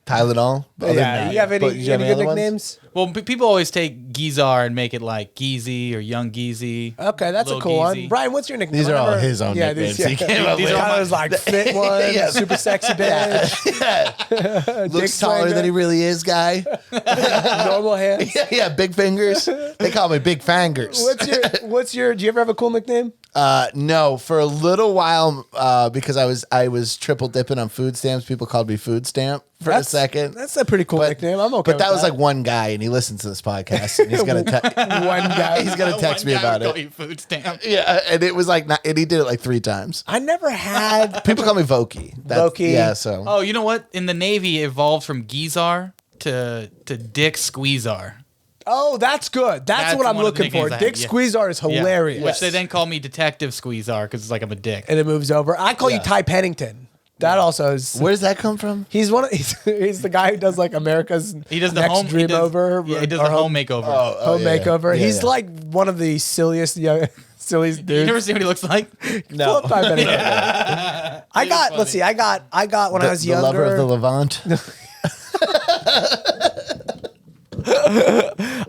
Tylenol? Yeah. You have any good other ones? nicknames? Well, people always take Geezar and make it like Geezy or Young Geezy. Okay, that's a Lil cool Geezy. one. Brian, what's your nickname? These are all Whatever- his own nicknames. These, He came up These with. are all Tyler's like fit one, Yeah. super sexy bitch, Looks taller than he really is, guy. normal hands. Yeah, big fingers. They call me Big Fingers. What's your? Do you ever have a cool nickname? No, for a little while, because I was triple dipping on food stamps. People called me Food Stamp for a second. That's a pretty cool nickname. I'm okay. But that was like one guy, and he listens to this podcast, and he's gonna one guy. he's gonna text One me guy about would call it. you Food Stamp. Yeah, and it was like, and he did it like 3 times. I never had. People call me Vokey. Vokey. Yeah, so Oh, you know what? In the Navy, it evolved from Geezar to Dick Squeezar. Oh, that's good. That's what I'm one of the looking for. nicknames I Dick had, yeah. Squeezar is Yeah. hilarious. Which they then call me Detective Squeezar because it's like I'm a dick. and it moves over. I call you Ty Pennington. That also is. where does that come from? He's he's the guy who does like America's He does the Next home Dream he does, Over. Yeah, he does or the home makeover. home yeah, makeover. yeah. He's Yeah. like one of the silliest silliest You dudes. never see what he looks like? Pull up Ty Pennington. I got. Let's see. I got when I was The younger. lover of the Levant.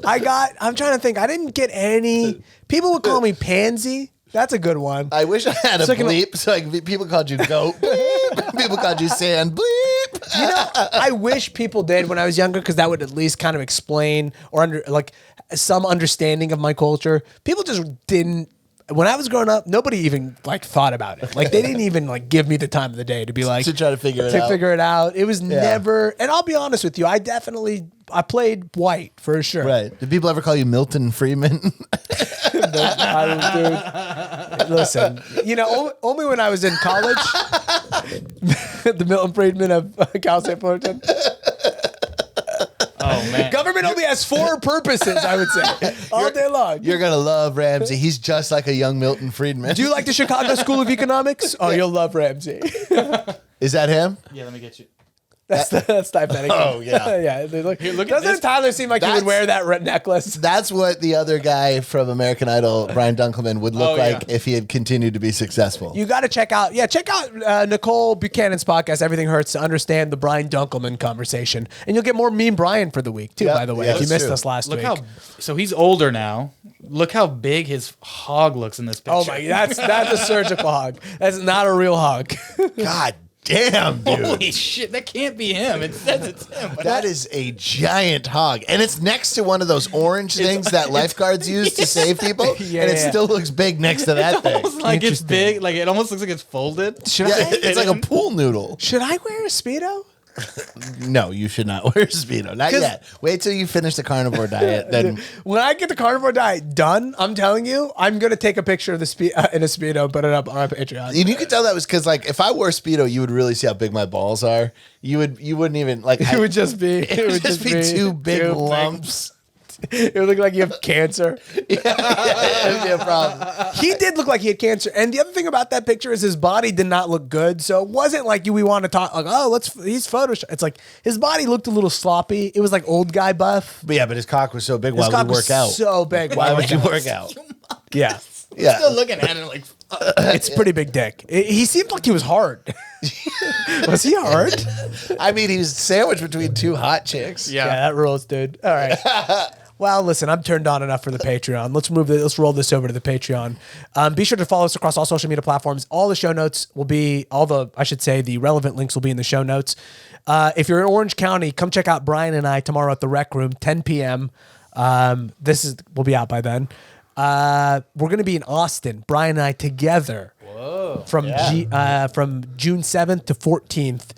I'm trying to think. I didn't get any. People would call me Pansy. That's a good one. I wish I had a So I can- bleep, so people called you Goat. Bleep. People called you Sand. Bleep. You know, I wish people did when I was younger because that would at least kind of explain or some understanding of my culture. People just didn't when I was growing up, nobody even like thought about it. Like they didn't even like give me the time of the day to be like to try to figure it out. It was never. And I'll be honest with you, I played white for sure. Right? Did people ever call you Milton Friedman? Dude, listen, only when I was in college, the Milton Friedman of Cal State Fullerton. Oh man. Government only has 4 purposes, I would say, all day long. You're gonna love Ramsey. He's just like a young Milton Friedman. Do you like the Chicago School of Economics? Oh, you'll love Ramsey. Is that him? Yeah, let me get you. That's diabetic. Oh, yeah. Yeah. Look, Here, look at doesn't this. Tyler seem like he would wear that red necklace? That's what the other guy from American Idol, Brian Dunkelman, would look like if he had continued to be successful. You got to check out Nicole Buchanan's podcast, Everything Hurts, to understand the Brian Dunkelman conversation. And you'll get more Mean Brian for the week, too, by the way, if you missed us last week. So he's older now. Look how big his hog looks in this picture. Oh, my, that's a surgical hog. That's not a real hog. God damn, dude. Holy shit, that can't be him. It says it's him. But That is a giant hog. And it's next to one of those orange things that lifeguards use to save people. And it still looks big next to that thing. almost like it's big. Like it almost looks like it's folded. It's like a pool noodle. Should I wear a Speedo? No, you should not wear a Speedo. Not yet. Wait till you finish the carnivore diet. Then when I get the carnivore diet done, I'm telling you, I'm going to take a picture of the in a Speedo and put it up on my Patreon. And you could tell that was because, like, if I wore a Speedo, you would really see how big my balls are. You wouldn't even like. It would just be. It would just be two big lumps. It would look like you have cancer. That'd be a problem. He did look like he had cancer. And the other thing about that picture is his body did not look good. So it wasn't like we want to talk like, he's Photoshop. It's like his body looked a little sloppy. It was like old guy buff. But yeah, but his cock was so big. Why would you work out? So big. Why would you work out? Yeah. Yeah. Still looking at it like. It's pretty big dick. He seemed like he was hard. Was he hard? I mean, he was sandwiched between two hot chicks. Yeah, that rules, dude. All right. Well, listen, I'm turned on enough for the Patreon. Let's roll this over to the Patreon. Be sure to follow us across all social media platforms. All the show notes will be, the relevant links will be in the show notes. If you're in Orange County, come check out Bryan and I tomorrow at the Rec Room, 10 p.m. We'll be out by then. We're going to be in Austin, Bryan and I together. Whoa. From June 7th to 14th.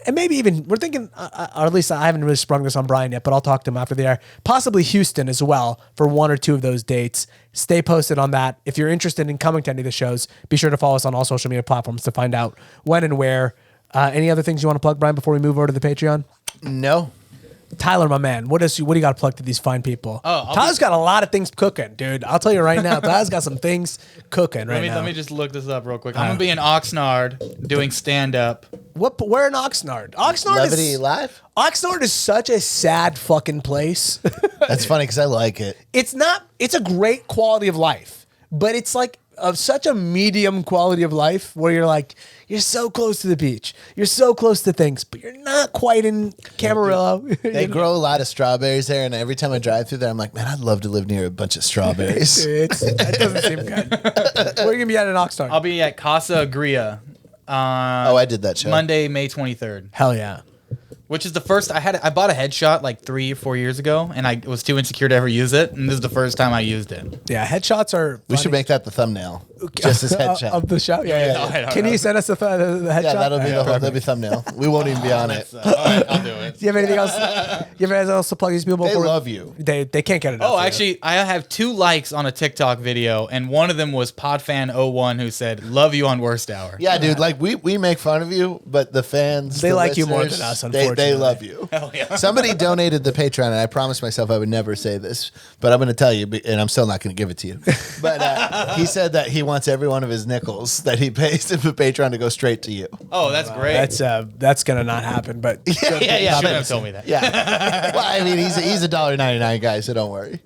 And maybe even, we're thinking, or at least I haven't really sprung this on Bryan yet, but I'll talk to him after the air. Possibly Houston as well for 1 or 2 of those dates. Stay posted on that. If you're interested in coming to any of the shows, be sure to follow us on all social media platforms to find out when and where. Any other things you want to plug, Bryan, before we move over to the Patreon? No. Tyler, my man, what do you got to plug to these fine people? Tyler's got a lot of things cooking, dude. I'll tell you right now, Tyler's got some things cooking now. Let me just look this up real quick. I'm gonna be in Oxnard doing stand up. Where in Oxnard? Levity Live? Oxnard is such a sad fucking place. That's funny because I like it. It's a great quality of life, but it's like of such a medium quality of life where you're so close to the beach, you're so close to things, but you're not quite in Camarillo. They grow a lot of strawberries there, and every time I drive through there, I'm like, man, I'd love to live near a bunch of strawberries. That doesn't seem good. Where are you gonna be at in Oxnard? I'll be at Casa Agria. I did that show. Monday, May 23rd. Hell yeah. Which is the first I bought a headshot like 3 or 4 years ago, and I was too insecure to ever use it. And this is the first time I used it. Yeah, headshots are. We should make that the thumbnail. Just as headshot of the show. Yeah. Can you send us the headshot? Yeah, that'll be thumbnail. We won't even be on it. All right, I'll do it. Do you have anything else? You have anything else to plug these people? They love you. They can't get it. Oh, actually, I have 2 likes on a TikTok video, and one of them was Podfan01 who said, "Love you on worst hour." Yeah, dude. Like we make fun of you, but the fans, they like you more listeners, than us. Unfortunately, they love you. Hell yeah. Somebody donated the Patreon, and I promised myself I would never say this, but I'm going to tell you, and I'm still not going to give it to you. But he said that he wants every one of his nickels that he pays to the Patreon to go straight to you. Oh, that's great. That's gonna not happen. But yeah. You shouldn't have told me that. Yeah. Well, I mean, he's a $1.99 guy, so don't worry.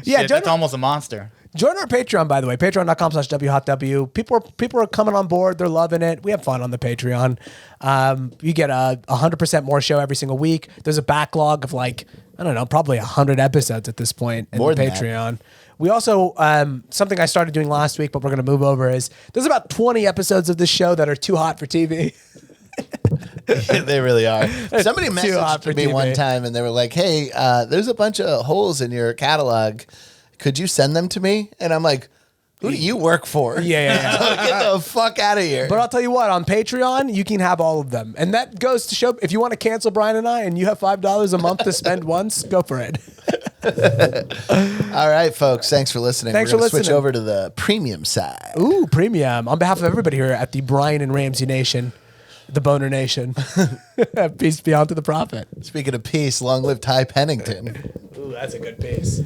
Yeah, that's almost a monster. Join our Patreon, by the way, patreon.com/WHotW. People are coming on board. They're loving it. We have fun on the Patreon. You get 100% more show every single week. There's a backlog of probably 100 episodes at this point in more the Patreon. We also, something I started doing last week, but we're going to move over, is there's about 20 episodes of this show that are too hot for TV. They really are. Somebody messaged me TV. one time, and they were like, hey, there's a bunch of holes in your catalog. Could you send them to me? And I'm like, Who do you work for? Yeah. Get the fuck out of here. But I'll tell you what, on Patreon, you can have all of them. And that goes to show, if you want to cancel Bryan and I and you have $5 a month to spend once, go for it. All right, folks. Thanks for listening. Thanks We're for going to switch listening. over to the premium side. Ooh, premium. On behalf of everybody here at the Bryan and Ramsey Nation, the Boner Nation, peace be on to the prophet. Speaking of peace, long live Ty Pennington. Ooh, that's a good piece.